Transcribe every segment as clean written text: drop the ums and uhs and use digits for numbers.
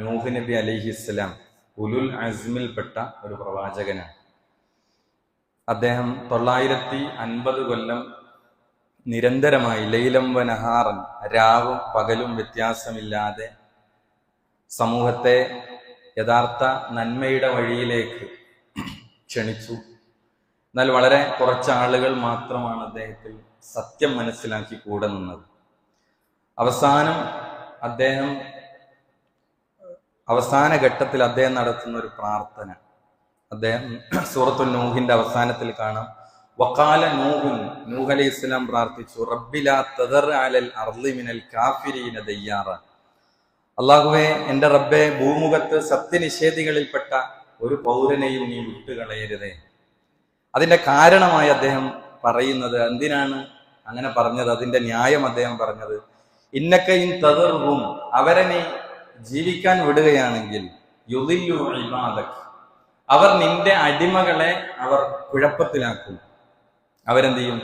നൂഹ് നബി അലൈഹിസ്സലാം ഉലുൽ അസ്മിൽപ്പെട്ട ഒരു പ്രവാചകനാണ്. അദ്ദേഹം 950 കൊല്ലം നിരന്തരമായി ലൈലം വ നഹാറൻ, രാവും പകലും വ്യത്യാസമില്ലാതെ സമൂഹത്തെ യഥാർത്ഥ നന്മയുടെ വഴിയിലേക്ക് ക്ഷണിച്ചു. എന്നാൽ വളരെ കുറച്ച് ആളുകൾ മാത്രമാണ് അദ്ദേഹത്തിൽ സത്യം മനസ്സിലാക്കി കൂടെ നിന്നത്. അവസാന ഘട്ടത്തിൽ അദ്ദേഹം നടത്തുന്ന ഒരു പ്രാർത്ഥന, അദ്ദേഹം സൂറത്തുൽ നൂഹിന്റെ അവസാനത്തിൽ കാണാം, വഖാല നൂഹുൻ, നൂഹ് അലൈഹി ഇസ്ലാം പ്രാർത്ഥിച്ചു, റബ്ബി ലാ തദർ അലൽ അർളി മിനൽ കാഫിരീന ദയ്യാറ. അല്ലാഹുവേ, എൻ്റെ റബ്ബേ, ഭൂമുഖത്ത് സത്യനിഷേധികളിൽപ്പെട്ട ഒരു പൗരനെയും നീ വിട്ടുകളയരുതേ. അതിന്റെ കാരണമായി അദ്ദേഹം പറയുന്നത്, എന്തിനാണ് അങ്ങനെ പറഞ്ഞത്, അതിന്റെ ന്യായം അദ്ദേഹം പറഞ്ഞത്, ഇന്നക ഇൻ തദർഹും, അവരെ നീ ജീവിക്കാൻ വിടുകയാണെങ്കിൽ, യുദില്ലു ഇബാദക്, അവർ നിന്റെ അടിമകളെ അവർ കുഴപ്പത്തിലാക്കും. അവരെന്ത് ചെയ്യും?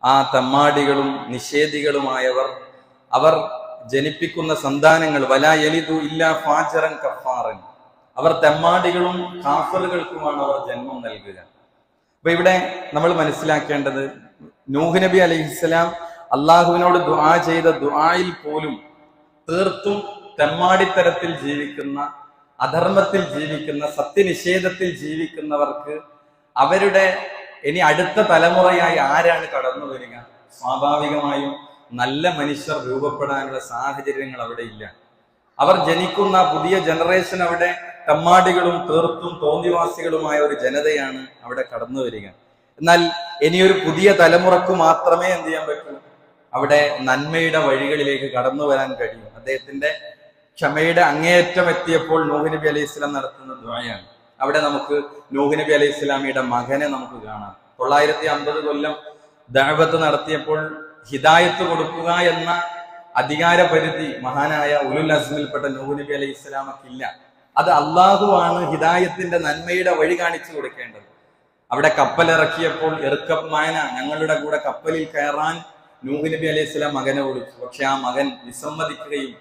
ആ തമ്മാടികളും നിഷേധികളുമായവർ അവർ ജനിപ്പിക്കുന്ന സന്താനങ്ങൾ വലാ യലിദു ഇല്ലാ ഫാജിറൻ കഫാറൻ, അവർ തെമ്മാടികളും കാഫറുകൾക്കുമാണ് അവർ ജന്മം നൽകുക. അപ്പൊ ഇവിടെ നമ്മൾ മനസ്സിലാക്കേണ്ടത്, നൂഹ് നബി അലൈഹിസ്സലാം അള്ളാഹുവിനോട് ദുആ ചെയ്ത ദുആയിൽ പോലും തീർത്തും തെമ്മാടിത്തരത്തിൽ ജീവിക്കുന്ന, അധർമ്മത്തിൽ ജീവിക്കുന്ന, സത്യനിഷേധത്തിൽ ജീവിക്കുന്നവർക്ക് അവരുടെ ഇനി അടുത്ത തലമുറയായി ആരാണ് കടന്നു വരിക? സ്വാഭാവികമായും നല്ല മനുഷ്യർ രൂപപ്പെടാനുള്ള സാഹചര്യങ്ങൾ അവിടെ ഇല്ല. അവർ ജനിക്കുന്ന പുതിയ ജനറേഷൻ അവിടെ തെമ്മാടികളും തീർത്തും തോന്നിവാസികളുമായ ഒരു ജനതയാണ് അവിടെ കടന്നു വരിക. എന്നാൽ ഇനിയൊരു പുതിയ തലമുറക്ക് മാത്രമേ എന്ത് ചെയ്യാൻ പറ്റൂ? അവിടെ നന്മയുടെ വഴികളിലേക്ക് കടന്നു വരാൻ കഴിയും. അദ്ദേഹത്തിന്റെ ക്ഷമയുടെ അങ്ങേയറ്റം എത്തിയപ്പോൾ നൂഹ് നബി അലൈഹി ഇസ്ലാം നടത്തുന്ന ദുആയാണ്. അവിടെ നമുക്ക് നൂഹ് നബി അലൈഹി ഇസ്ലാമിയുടെ മകനെ നമുക്ക് കാണാം. 950 കൊല്ലം ദഅവത്ത് നടത്തിയപ്പോൾ ഹിദായത്ത് കൊടുക്കുക എന്ന അധികാര പരിധി മഹാനായ ഉലുൽ അസ്മിൽപ്പെട്ട നൂഹ് നബി അലൈഹി ഇസ്ലാമക്കില്ല. അത് അള്ളാഹുവാണ് ഹിദായത്തിന്റെ നന്മയുടെ വഴി കാണിച്ചു കൊടുക്കേണ്ടത്. അവിടെ കപ്പലിറക്കിയപ്പോൾ ഇർക്കബ്മാന, ഞങ്ങളുടെ കൂടെ കപ്പലിൽ കയറാൻ നൂഹ് നബി അലൈഹി ഇസ്ലാം മകനെ വിളിച്ചു. പക്ഷെ ആ മകൻ വിസമ്മതിക്കുകയും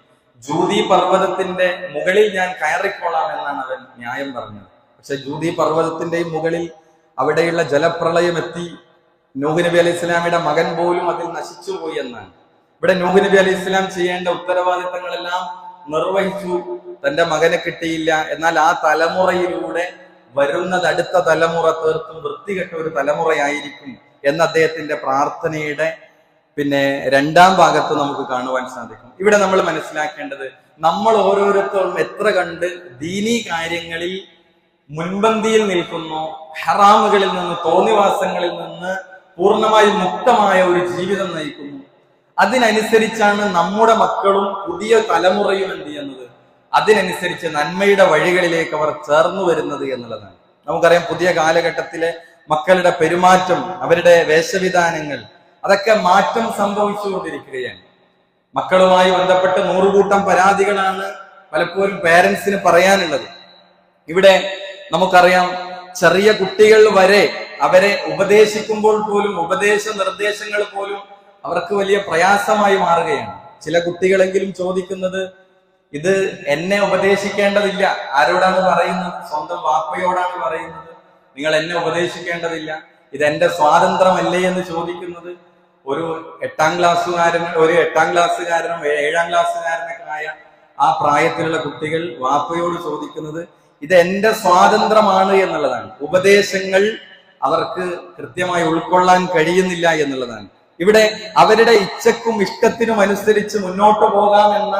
ജൂതി പർവ്വതത്തിന്റെ മുകളിൽ ഞാൻ കയറിക്കോളാം എന്നാണ് അവൻ ന്യായം പറഞ്ഞത്. പക്ഷെ ജൂതി പർവ്വതത്തിന്റെയും മുകളിൽ അവിടെയുള്ള ജലപ്രളയം എത്തി, നൂഹ് നബി അലൈഹി ഇസ്ലാമിയുടെ മകൻ പോലും അതിൽ നശിച്ചുപോയി എന്നാണ്. ഇവിടെ നൂഹ് നബി അലൈഹി ഇസ്ലാം ചെയ്യേണ്ട ഉത്തരവാദിത്തങ്ങളെല്ലാം നിർവഹിച്ചു. തന്റെ മകനെ കിട്ടിയില്ല. എന്നാൽ ആ തലമുറയിലൂടെ വരുന്നത് അടുത്ത തലമുറ തീർത്തും വൃത്തികെട്ട ഒരു തലമുറയായിരിക്കും എന്ന അദ്ദേഹത്തിന്റെ പ്രാർത്ഥനയുടെ രണ്ടാം ഭാഗത്ത് നമുക്ക് കാണുവാൻ സാധിക്കും. ഇവിടെ നമ്മൾ മനസ്സിലാക്കേണ്ടത്, നമ്മൾ ഓരോരുത്തരും എത്ര കണ്ട് ദീനീ കാര്യങ്ങളിൽ മുൻപന്തിയിൽ നിൽക്കുന്നു, ഹറാമുകളിൽ നിന്ന്, തോന്നിവാസങ്ങളിൽ നിന്ന് പൂർണ്ണമായും മുക്തമായ ഒരു ജീവിതം നയിക്കുന്നു, അതിനനുസരിച്ചാണ് നമ്മുടെ മക്കളും പുതിയ തലമുറയും എന്ത് ചെയ്യുന്നത്, അതിനനുസരിച്ച് നന്മയുടെ വഴികളിലേക്ക് അവർ ചേർന്നു വരുന്നത് എന്നുള്ളതാണ്. നമുക്കറിയാം, പുതിയ കാലഘട്ടത്തിലെ മക്കളുടെ പെരുമാറ്റം, അവരുടെ വേഷവിധാനങ്ങൾ, അതൊക്കെ മാറ്റം സംഭവിച്ചുകൊണ്ടിരിക്കുകയാണ്. മക്കളുമായി ബന്ധപ്പെട്ട് 100 കൂട്ടം പരാതികളാണ് പലപ്പോഴും പേരൻസിന് പറയാനുള്ളത്. ഇവിടെ നമുക്കറിയാം, ചെറിയ കുട്ടികൾ വരെ അവരെ ഉപദേശിക്കുമ്പോൾ പോലും, ഉപദേശ നിർദ്ദേശങ്ങൾ പോലും അവർക്ക് വലിയ പ്രയാസമായി മാറുകയാണ്. ചില കുട്ടികളെങ്കിലും ചോദിക്കുന്നത്, ഇത് എന്നെ ഉപദേശിക്കേണ്ടതില്ല, ആരോടാണ് പറയുന്നത്? സ്വന്തം വാപ്പയോടാണ് പറയുന്നത്. നിങ്ങൾ എന്നെ ഉപദേശിക്കേണ്ടതില്ല, ഇത് എന്റെ സ്വാതന്ത്ര്യമല്ലേ എന്ന് ചോദിക്കുന്നത് ഒരു 8ാം ക്ലാസ്സുകാരനും 7ാം ക്ലാസ്സുകാരനൊക്കെ ആയ ആ പ്രായത്തിലുള്ള കുട്ടികൾ വാപ്പയോട് ചോദിക്കുന്നത് ഇത് എന്റെ സ്വാതന്ത്ര്യമാണ് എന്നുള്ളതാണ്. ഉപദേശങ്ങൾ അവർക്ക് കൃത്യമായി ഉൾക്കൊള്ളാൻ കഴിയുന്നില്ല എന്നുള്ളതാണ്. ഇവിടെ അവരുടെ ഇച്ഛക്കും ഇഷ്ടത്തിനും അനുസരിച്ച് മുന്നോട്ട് പോകാമെന്ന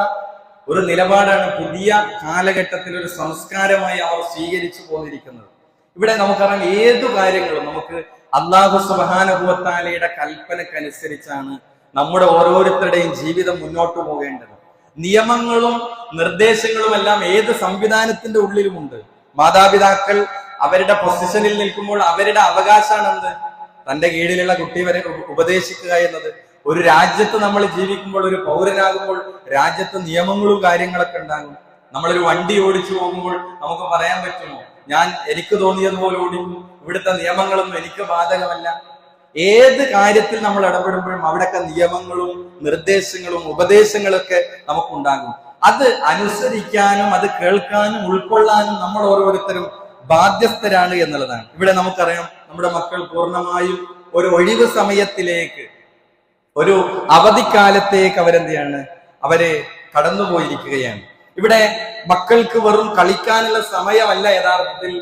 ഒരു നിലപാടാണ് പുതിയ കാലഘട്ടത്തിൽ ഒരു സംസ്കാരമായി അവർ സ്വീകരിച്ചു പോന്നിരിക്കുന്നത്. ഇവിടെ നമുക്കറിയാം, ഏതു കാര്യങ്ങളും നമുക്ക് അല്ലാഹു സുബ്ഹാനഹു വ തആലയുടെ കൽപ്പനക്കനുസരിച്ചാണ് നമ്മുടെ ഓരോരുത്തരുടെയും ജീവിതം മുന്നോട്ട് പോകേണ്ടത്. നിയമങ്ങളും നിർദ്ദേശങ്ങളും എല്ലാം ഏത് സംവിധാനത്തിന്റെ ഉള്ളിലുമുണ്ട്. മാതാപിതാക്കൾ അവരുടെ പൊസിഷനിൽ നിൽക്കുമ്പോൾ അവരുടെ അവകാശമാണ് എന്ത്? തന്റെ കീഴിലുള്ള കുട്ടി വരെ ഉപദേശിക്കുക എന്നത്. ഒരു രാജ്യത്ത് നമ്മൾ ജീവിക്കുമ്പോൾ, ഒരു പൗരനാകുമ്പോൾ രാജ്യത്ത് നിയമങ്ങളും കാര്യങ്ങളൊക്കെ ഉണ്ടാകും. നമ്മളൊരു വണ്ടി ഓടിച്ചു പോകുമ്പോൾ നമുക്ക് പറയാൻ പറ്റുമോ, എനിക്ക് തോന്നിയതുപോലെ ഓടിക്കും, ഇവിടുത്തെ നിയമങ്ങളൊന്നും എനിക്ക് ബാധകമല്ല? ഏത് കാര്യത്തിൽ നമ്മൾ ഇടപെടുമ്പോഴും അവിടെയൊക്കെ നിയമങ്ങളും നിർദ്ദേശങ്ങളും ഉപദേശങ്ങളൊക്കെ നമുക്കുണ്ടാകും. അത് അനുസരിക്കാനും അത് കേൾക്കാനും ഉൾക്കൊള്ളാനും നമ്മൾ ഓരോരുത്തരും ബാധ്യസ്ഥരാണ് എന്നുള്ളതാണ്. ഇവിടെ നമുക്കറിയാം, നമ്മുടെ മക്കൾ പൂർണ്ണമായും ഒരു ഒഴിവ് സമയത്തിലേക്ക്, ഒരു അവധിക്കാലത്തേക്ക് അവര് കടന്നുപോയിരിക്കുകയാണ്. ഇവിടെ മക്കൾക്ക് വെറും കളിക്കാനുള്ള സമയമല്ല യഥാർത്ഥത്തിൽ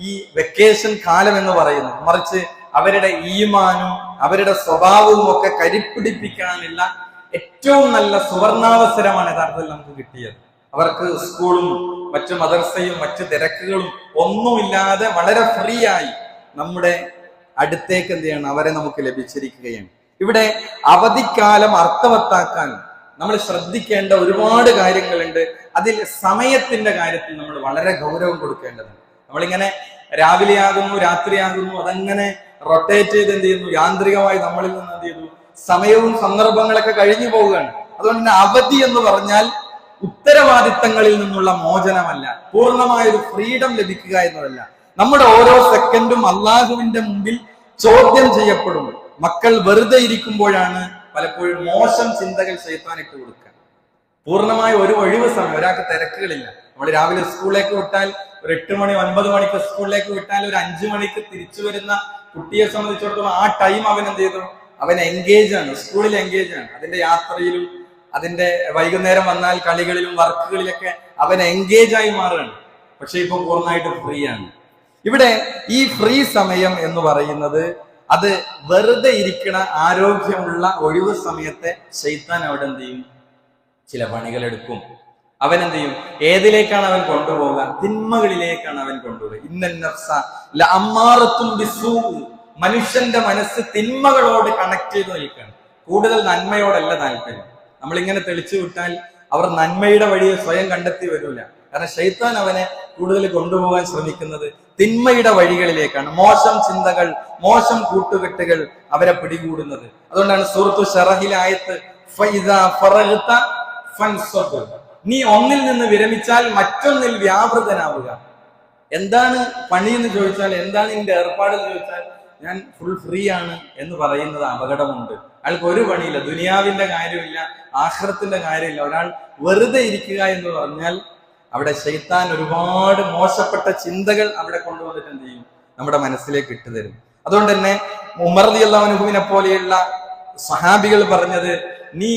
ഈ വെക്കേഷൻ കാലം എന്ന് പറയുന്നത്, മറിച്ച് അവരുടെ ഈമാനും അവരുടെ സ്വഭാവവും ഒക്കെ കരിപ്പിടിപ്പിക്കാനുള്ള ഏറ്റവും നല്ല സുവർണാവസരമാണ് യഥാർത്ഥത്തിൽ നമുക്ക് കിട്ടിയത്. അവർക്ക് സ്കൂളും മറ്റു മദർസയും മറ്റു തിരക്കുകളും ഒന്നുമില്ലാതെ വളരെ ഫ്രീ ആയി നമ്മുടെ അടുത്തേക്ക് അവരെ നമുക്ക് ലഭിച്ചിരിക്കുകയാണ്. ഇവിടെ അവധിക്കാലം അർത്ഥവത്താക്കാൻ നമ്മൾ ശ്രദ്ധിക്കേണ്ട ഒരുപാട് കാര്യങ്ങളുണ്ട്. അതിൽ സമയത്തിന്റെ കാര്യത്തിൽ നമ്മൾ വളരെ ഗൗരവം കൊടുക്കേണ്ടതുണ്ട്. നമ്മളിങ്ങനെ രാവിലെയാകുന്നു, രാത്രിയാകുന്നു, അതങ്ങനെ റൊട്ടേറ്റ് ചെയ്ത് യാന്ത്രികമായി നമ്മളിൽ നിന്ന് സമയവും സന്ദർഭങ്ങളൊക്കെ കഴിഞ്ഞു പോവുകയാണ്. അതുകൊണ്ട് തന്നെ അവധി എന്ന് പറഞ്ഞാൽ ഉത്തരവാദിത്തങ്ങളിൽ നിന്നുള്ള മോചനമല്ല, പൂർണ്ണമായൊരു ഫ്രീഡം ലഭിക്കുക എന്നതല്ല. നമ്മുടെ ഓരോ സെക്കൻഡും അള്ളാഹുവിന്റെ മുമ്പിൽ ചോദ്യം ചെയ്യപ്പെടും. മക്കൾ വെറുതെ ഇരിക്കുമ്പോഴാണ് പലപ്പോഴും മോശം ചിന്തകൾ ശൈത്താൻ ഇട്ട് കൊടുക്കുക. പൂർണ്ണമായ ഒരു ഒഴിവ് സമയം, ഒരാൾക്ക് തിരക്കുകളില്ല. നമ്മൾ രാവിലെ സ്കൂളിലേക്ക് വിട്ടാൽ ഒരു 8 മണി 9 മണിക്ക് സ്കൂളിലേക്ക് വിട്ടാൽ ഒരു 5 മണിക്ക് തിരിച്ചു വരുന്ന കുട്ടിയെ സംബന്ധിച്ചിടത്തോളം ആ ടൈം അവൻ എൻഗേജ് ആണ്, സ്കൂളിൽ എൻഗേജ് ആണ്. അതിന്റെ യാത്രയിലും അതിന്റെ വൈകുന്നേരം വന്നാൽ കളികളിലും വർക്കുകളിലൊക്കെ അവൻ എൻഗേജ് ആയി മാറുകയാണ്. പക്ഷെ ഇപ്പൊ പൂർണ്ണമായിട്ട് ഫ്രീ ആണ്. ഇവിടെ ഈ ഫ്രീ സമയം എന്ന് പറയുന്നത് അത് വെറുതെ ഇരിക്കണ ആരോഗ്യമുള്ള ഒഴിവ് സമയത്തെ ശൈത്താൻ അവിടെ ചില പണികളെടുക്കും. അവൻ ഏതിലേക്കാണ് അവൻ കൊണ്ടുപോകുക? തിന്മകളിലേക്കാണ് അവൻ കൊണ്ടുപോകുക. മനുഷ്യന്റെ മനസ്സ് തിന്മകളോട് കണക്ട് ചെയ്ത് നിൽക്കുകയാണ്. കൂടുതൽ നന്മയോടല്ല താല്പര്യം. നമ്മളിങ്ങനെ തെളിച്ചു വിട്ടാൽ അവർ നന്മയുടെ വഴിയെ സ്വയം കണ്ടെത്തി വരൂല. കാരണം ശൈത്താൻ അവനെ കൂടുതൽ കൊണ്ടുപോകാൻ ശ്രമിക്കുന്നത് തിന്മയുടെ വഴികളിലേക്കാണ്. മോശം ചിന്തകൾ, മോശം കൂട്ടുകെട്ടുകൾ അവരെ പിടികൂടുന്നത്. അതുകൊണ്ടാണ് സൂറത്തു ശറഹിലെ ആയത്ത് നീ ഒന്നിൽ നിന്ന് വിരമിച്ചാൽ മറ്റൊന്നിൽ വ്യാപൃതനാവുക. എന്താണ് പണി എന്ന് ചോദിച്ചാൽ, എന്താണ് നിന്റെ ഏർപ്പാട് എന്ന് ചോദിച്ചാൽ, ഞാൻ ഫുൾ ഫ്രീ ആണ് എന്ന് പറയുന്നത് അപകടമുണ്ട്. അയാൾക്ക് ഒരു പണിയില്ല, ദുനിയാവിന്റെ കാര്യമില്ല, ആഖിറത്തിന്റെ കാര്യമില്ല. ഒരാൾ വെറുതെ ഇരിക്കുക എന്ന് പറഞ്ഞാൽ അവിടെ ശൈത്താൻ ഒരുപാട് മോശപ്പെട്ട ചിന്തകൾ അവിടെ കൊണ്ടുവന്നിട്ട് നമ്മുടെ മനസ്സിലേക്ക് ഇട്ടുതരും. അതുകൊണ്ട് തന്നെ ഉമർ റളിയല്ലാഹു അൻഹുവിനെ പോലെയുള്ള സഹാബികൾ പറഞ്ഞത്, നീ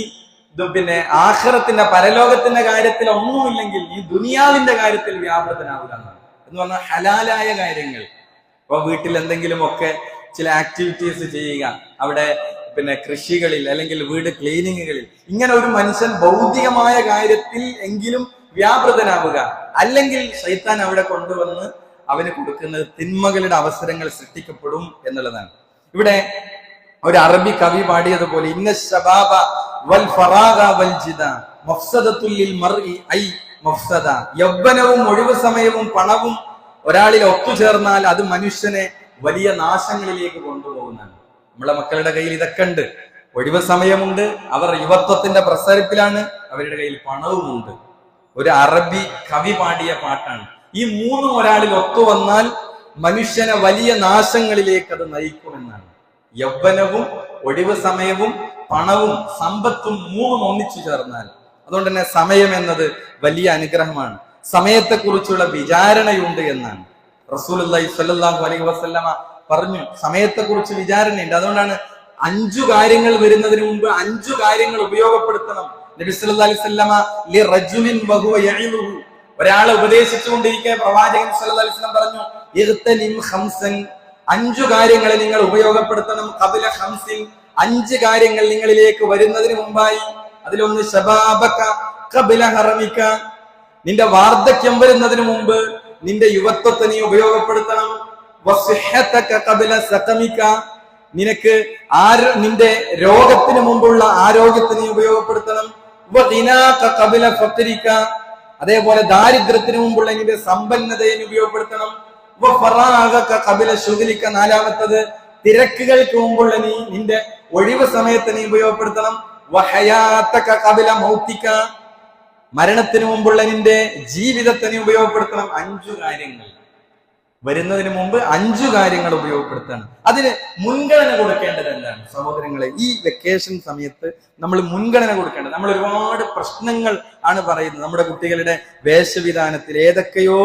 ആഖിറത്തിന്റെ പരലോകത്തിന്റെ കാര്യത്തിൽ ഒന്നുമില്ലെങ്കിൽ ഈ ദുനിയാവിന്റെ കാര്യത്തിൽ വ്യാപൃതനാവുക എന്ന് പറഞ്ഞാൽ ഹലാലായ കാര്യങ്ങൾ. ഇപ്പൊ വീട്ടിൽ എന്തെങ്കിലുമൊക്കെ ചില ആക്ടിവിറ്റീസ് ചെയ്യുക, അവിടെ കൃഷികളിൽ അല്ലെങ്കിൽ വീട് ക്ലീനിങ്ങുകളിൽ, ഇങ്ങനെ ഒരു മനുഷ്യൻ ഭൗതികമായ കാര്യത്തിൽ എങ്കിലും വ്യാപൃതനാവുക. അല്ലെങ്കിൽ ശൈത്താൻ അവിടെ കൊണ്ടുവന്ന് അവന് കൊടുക്കുന്നത് തിന്മകളുടെ അവസരങ്ങൾ സൃഷ്ടിക്കപ്പെടും എന്നുള്ളതാണ്. ഇവിടെ ഒരു അറബി കവി പാടിയതുപോലെ, ഇന്ന ശബാബ വൽ ഫറാഗ വൽ ജിദ മഫ്സദത്തുൽ ലിൽ മർഇ ഐ മഫ്സദ. യൗവനവും ഒഴിവ് സമയവും പണവും ഒരാളിൽ ഒത്തുചേർന്നാൽ അത് മനുഷ്യനെ വലിയ നാശങ്ങളിലേക്ക് കൊണ്ടുപോകുന്നതാണ്. നമ്മളെ മക്കളുടെ കയ്യിൽ ഇതൊക്കെ ഉണ്ട്. ഒഴിവ് സമയമുണ്ട്, അവർ യുവത്വത്തിന്റെ പ്രസരിപ്പിലാണ്, അവരുടെ കയ്യിൽ പണവുമുണ്ട്. ഒരു അറബി കവി പാടിയ പാട്ടാണ്. ഈ മൂന്നും ഒരാളിൽ ഒത്തുവന്നാൽ മനുഷ്യനെ വലിയ നാശങ്ങളിലേക്ക് അത് നയിക്കുമെന്നാണ്. യൗവനവും ഒഴിവ് സമയവും പണവും സമ്പത്തും മൂന്നും ഒന്നിച്ചു ചേർന്നാൽ. അതുകൊണ്ട് തന്നെ സമയം എന്നത് വലിയ അനുഗ്രഹമാണ്. സമയത്തെക്കുറിച്ചുള്ള വിചാരണയുണ്ട് എന്നാണ് റസൂലുള്ളാഹി സ്വല്ലല്ലാഹു അലൈഹി വസല്ലമ പറഞ്ഞു. സമയത്തെക്കുറിച്ച് വിചാരണയുണ്ട്. അതുകൊണ്ടാണ് 5 കാര്യങ്ങൾ വരുന്നതിന് മുമ്പ് 5 കാര്യങ്ങൾ ഉപയോഗപ്പെടുത്തണം. നബി സല്ലല്ലാഹു അലൈഹി വസല്ലമ ലിറജുലിൻ വഹുവ യഇലുഹു, ഒരാളെ ഉപദേശിച്ചുകൊണ്ടിരിക്കെ പ്രവാചകൻ സല്ലല്ലാഹു അലൈഹി വസല്ലം പറഞ്ഞു, ഇഗ്തനിം ഖംസൻ, 5 കാര്യങ്ങളെ നിങ്ങൾ ഉപയോഗപ്പെടുത്തണം. ഖബല ഖംസിൻ, 5 കാര്യങ്ങൾ നിങ്ങളിലേക്ക് വരുന്നതിന് മുമ്പായി. അതിലൊന്ന് ശബാബക ഖബല ഹറമിക, നിന്റെ വാർദ്ധക്യം വരുന്നതിന് മുമ്പ് നിന്റെ യുവത്വത്തെ നീ ഉപയോഗപ്പെടുത്തണം. വസിഹതക ഖബല സഖമിക, നിനക്ക് നിന്റെ രോഗത്തിന് മുമ്പുള്ള ആരോഗ്യത്തെ നീ ഉപയോഗപ്പെടുത്തണം. വഗിനാക ഖബല ഫഖരിക, അതേപോലെ ദാരിദ്ര്യത്തിന് മുമ്പുള്ള നിന്റെ സമ്പന്നതയെ നീ ഉപയോഗപ്പെടുത്തണം. വഫറാഗക ഖബല ശുഗ്ലിക, നാലാമത്തത് തിരക്കുകൾക്ക് മുമ്പുള്ള നിന്റെ ഒഴിവ് സമയത്തെ നീ ഉപയോഗപ്പെടുത്തണം. വഹയാതക ഖബല മൗതിക, മരണത്തിന് മുമ്പുള്ള നിന്റെ ജീവിതത്തെ നീ ഉപയോഗപ്പെടുത്തണം. 5 കാര്യങ്ങൾ. വരുന്നതിന് മുമ്പ് 5 കാര്യങ്ങൾ ഉപയോഗപ്പെടുത്താണ്. അതിന് മുൻഗണന കൊടുക്കേണ്ടത് എന്താണ് സഹോദരങ്ങളെ? ഈ വെക്കേഷൻ സമയത്ത് നമ്മൾ മുൻഗണന കൊടുക്കേണ്ടത്, നമ്മൾ ഒരുപാട് പ്രശ്നങ്ങൾ ആണ് പറയുന്നത്. നമ്മുടെ കുട്ടികളുടെ വേഷവിധാനത്തിൽ ഏതൊക്കെയോ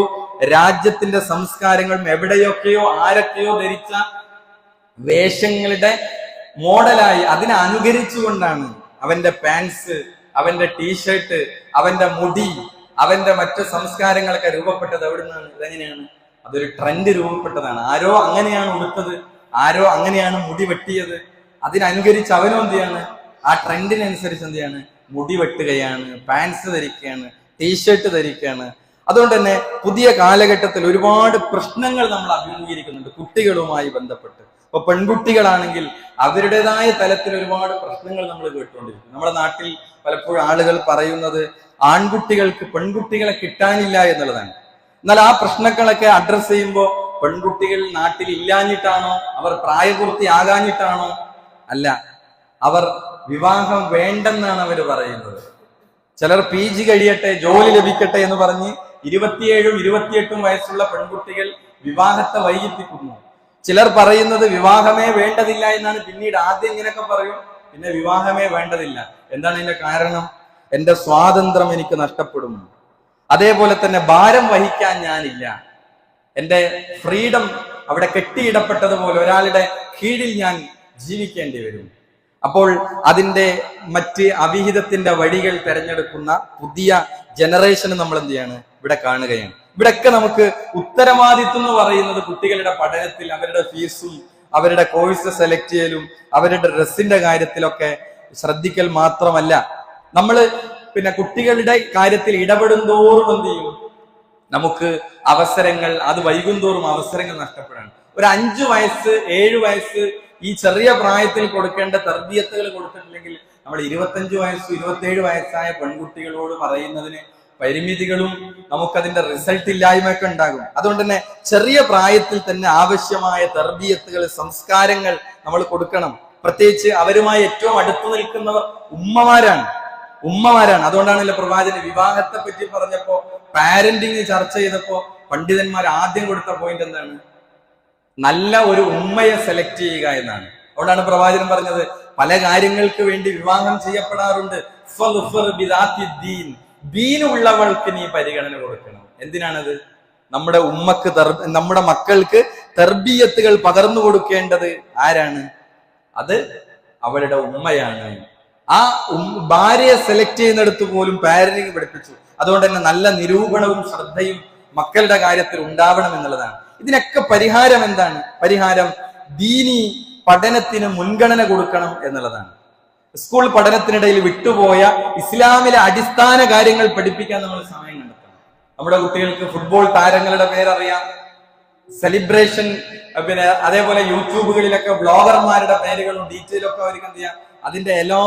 രാജ്യത്തിന്റെ സംസ്കാരങ്ങളും എവിടെയൊക്കെയോ ആരൊക്കെയോ ധരിച്ച വേഷങ്ങളുടെ മോഡലായി അതിനെ അനുകരിച്ചുകൊണ്ടാണ് അവന്റെ പാൻസ്, അവന്റെ ടീഷർട്ട്, അവന്റെ മുടി, അവന്റെ മറ്റു സംസ്കാരങ്ങളൊക്കെ രൂപപ്പെട്ടത്. എവിടുന്നാണ്? ഇതെങ്ങനെയാണ്? അതൊരു ട്രെൻഡ് രൂപപ്പെട്ടതാണ്. ആരോ അങ്ങനെയാണ് ഉടുത്തത്, ആരോ അങ്ങനെയാണ് മുടി വെട്ടിയത്. അതിനനുകരിച്ച് അവനും എന്ത് ചെയ്യാണ്? ആ ട്രെൻഡിനനുസരിച്ച് എന്ത് ചെയ്യാണ്? മുടി വെട്ടുകയാണ്, പാൻസ് ധരിക്കുകയാണ്, ടീഷർട്ട് ധരിക്കുകയാണ്. അതുകൊണ്ട് തന്നെ പുതിയ കാലഘട്ടത്തിൽ ഒരുപാട് പ്രശ്നങ്ങൾ നമ്മൾ അഭിമുഖീകരിക്കുന്നുണ്ട് കുട്ടികളുമായി ബന്ധപ്പെട്ട്. ഇപ്പൊ പെൺകുട്ടികളാണെങ്കിൽ അവരുടേതായ തലത്തിൽ ഒരുപാട് പ്രശ്നങ്ങൾ നമ്മൾ കേട്ടുകൊണ്ടിരിക്കും. നമ്മുടെ നാട്ടിൽ പലപ്പോഴും ആളുകൾ പറയുന്നത് ആൺകുട്ടികൾക്ക് പെൺകുട്ടികളെ കിട്ടാനില്ല എന്നുള്ളതാണ്. എന്നാൽ ആ പ്രശ്നങ്ങളൊക്കെ അഡ്രസ് ചെയ്യുമ്പോൾ പെൺകുട്ടികൾ നാട്ടിൽ ഇല്ലാഞ്ഞിട്ടാണോ, അവർ പ്രായപൂർത്തിയാകാഞ്ഞിട്ടാണോ? അല്ല, അവർ വിവാഹം വേണ്ടെന്നാണ് അവർ പറയുന്നത്. ചിലർ PG കഴിയട്ടെ, ജോലി ലഭിക്കട്ടെ എന്ന് പറഞ്ഞ് 27ഉം 28ഉം വയസ്സുള്ള പെൺകുട്ടികൾ വിവാഹത്തെ വൈകിപ്പിക്കുന്നു. ചിലർ പറയുന്നത് വിവാഹമേ വേണ്ടതില്ല എന്നാണ്. പിന്നീട് ആദ്യം ഇങ്ങനെയൊക്കെ പറയും, പിന്നെ വിവാഹമേ വേണ്ടതില്ല. എന്താണ് ഇതിന്റെ കാരണം? എന്റെ സ്വാതന്ത്ര്യം എനിക്ക് നഷ്ടപ്പെടും, അതേപോലെ തന്നെ ഭാരം വഹിക്കാൻ ഞാനില്ല, എന്റെ ഫ്രീഡം അവിടെ കെട്ടിയിടപ്പെട്ടതുപോലെ ഒരാളുടെ കീഴിൽ ഞാൻ ജീവിക്കേണ്ടി വരും. അപ്പോൾ അതിന്റെ മറ്റ് അവിഹിതത്തിന്റെ വഴികൾ തിരഞ്ഞെടുക്കുന്ന പുതിയ ജനറേഷന് നമ്മൾ എന്ത് ചെയ്യാണ്? ഇവിടെ കാണുകയാണ്. ഇവിടെയൊക്കെ നമുക്ക് ഉത്തരവാദിത്വം എന്ന് പറയുന്നത് കുട്ടികളുടെ പഠനത്തിൽ അവരുടെ ഫീസും അവരുടെ കോഴ്സ് സെലക്ട് ചെയ്യലും അവരുടെ ഡ്രസ്സിന്റെ കാര്യത്തിലൊക്കെ ശ്രദ്ധിക്കൽ മാത്രമല്ല, നമ്മൾ പിന്നെ കുട്ടികളുടെ കാര്യത്തിൽ ഇടപെടുന്തോറും എന്ത് ചെയ്യും? നമുക്ക് അവസരങ്ങൾ, അത് വൈകുന്തോറും അവസരങ്ങൾ നഷ്ടപ്പെടാണ്. ഒരു 5 വയസ്സ് 7 വയസ്സ് ഈ ചെറിയ പ്രായത്തിൽ കൊടുക്കേണ്ട തർബിയത്തുകൾ കൊടുത്തിട്ടില്ലെങ്കിൽ നമ്മൾ 25 വയസ്സ് 27 വയസ്സായ പെൺകുട്ടികളോട് പറയുന്നതിന് പരിമിതികളും നമുക്കതിന്റെ റിസൾട്ട് ഇല്ലായ്മയൊക്കെ ഉണ്ടാകും. അതുകൊണ്ട് തന്നെ ചെറിയ പ്രായത്തിൽ തന്നെ ആവശ്യമായ തർബിയത്തുകൾ, സംസ്കാരങ്ങൾ നമ്മൾ കൊടുക്കണം. പ്രത്യേകിച്ച് അവരുമായി ഏറ്റവും അടുത്തു നിൽക്കുന്നവർ ഉമ്മമാരാണ്. അതുകൊണ്ടാണല്ലോ പ്രവാചകൻ വിവാഹത്തെ പറ്റി പറഞ്ഞപ്പോ, പാരന്റിങ് ചർച്ച ചെയ്തപ്പോ പണ്ഡിതന്മാർ ആദ്യം കൊടുത്ത പോയിന്റ് എന്താണ്? നല്ല ഒരു ഉമ്മയെ സെലക്ട് ചെയ്യുക എന്നാണ്. അതുകൊണ്ടാണ് പ്രവാചകൻ പറഞ്ഞത് പല കാര്യങ്ങൾക്ക് വേണ്ടി വിവാഹം ചെയ്യപ്പെടാറുണ്ട്. ദീനുള്ളവൾക്ക് നീ പരിഗണന കൊടുക്കണം. എന്തിനാണത്? നമ്മുടെ ഉമ്മക്ക് നമ്മുടെ മക്കൾക്ക് തർബിയത്തുകൾ പകർന്നു കൊടുക്കേണ്ടത് ആരാണ്? അത് അവരുടെ ഉമ്മയാണ്. ആ ഭാര്യയെ സെലക്ട് ചെയ്യുന്നിടത്ത് പോലും പാരന്റിങ് പഠിപ്പിച്ചു. അതുകൊണ്ട് തന്നെ നല്ല നിരൂപണവും ശ്രദ്ധയും മക്കളുടെ കാര്യത്തിൽ ഉണ്ടാവണം എന്നുള്ളതാണ്. ഇതിനൊക്കെ പരിഹാരം എന്താണ്? പരിഹാരം ദീനി പഠനത്തിന് മുൻഗണന കൊടുക്കണം എന്നുള്ളതാണ്. സ്കൂൾ പഠനത്തിനിടയിൽ വിട്ടുപോയ ഇസ്ലാമിലെ അടിസ്ഥാന കാര്യങ്ങൾ പഠിപ്പിക്കാൻ നമ്മൾ സമയം കണ്ടെത്തണം. നമ്മുടെ കുട്ടികൾക്ക് ഫുട്ബോൾ താരങ്ങളുടെ പേരറിയാം, സെലിബ്രേഷൻ, പിന്നെ അതേപോലെ യൂട്യൂബുകളിലൊക്കെ ബ്ലോഗർമാരുടെ പേരുകളും ഡീറ്റെയിലൊക്കെ അവർക്ക് എന്ത് ചെയ്യാം, അതിന്റെ എല്ലാ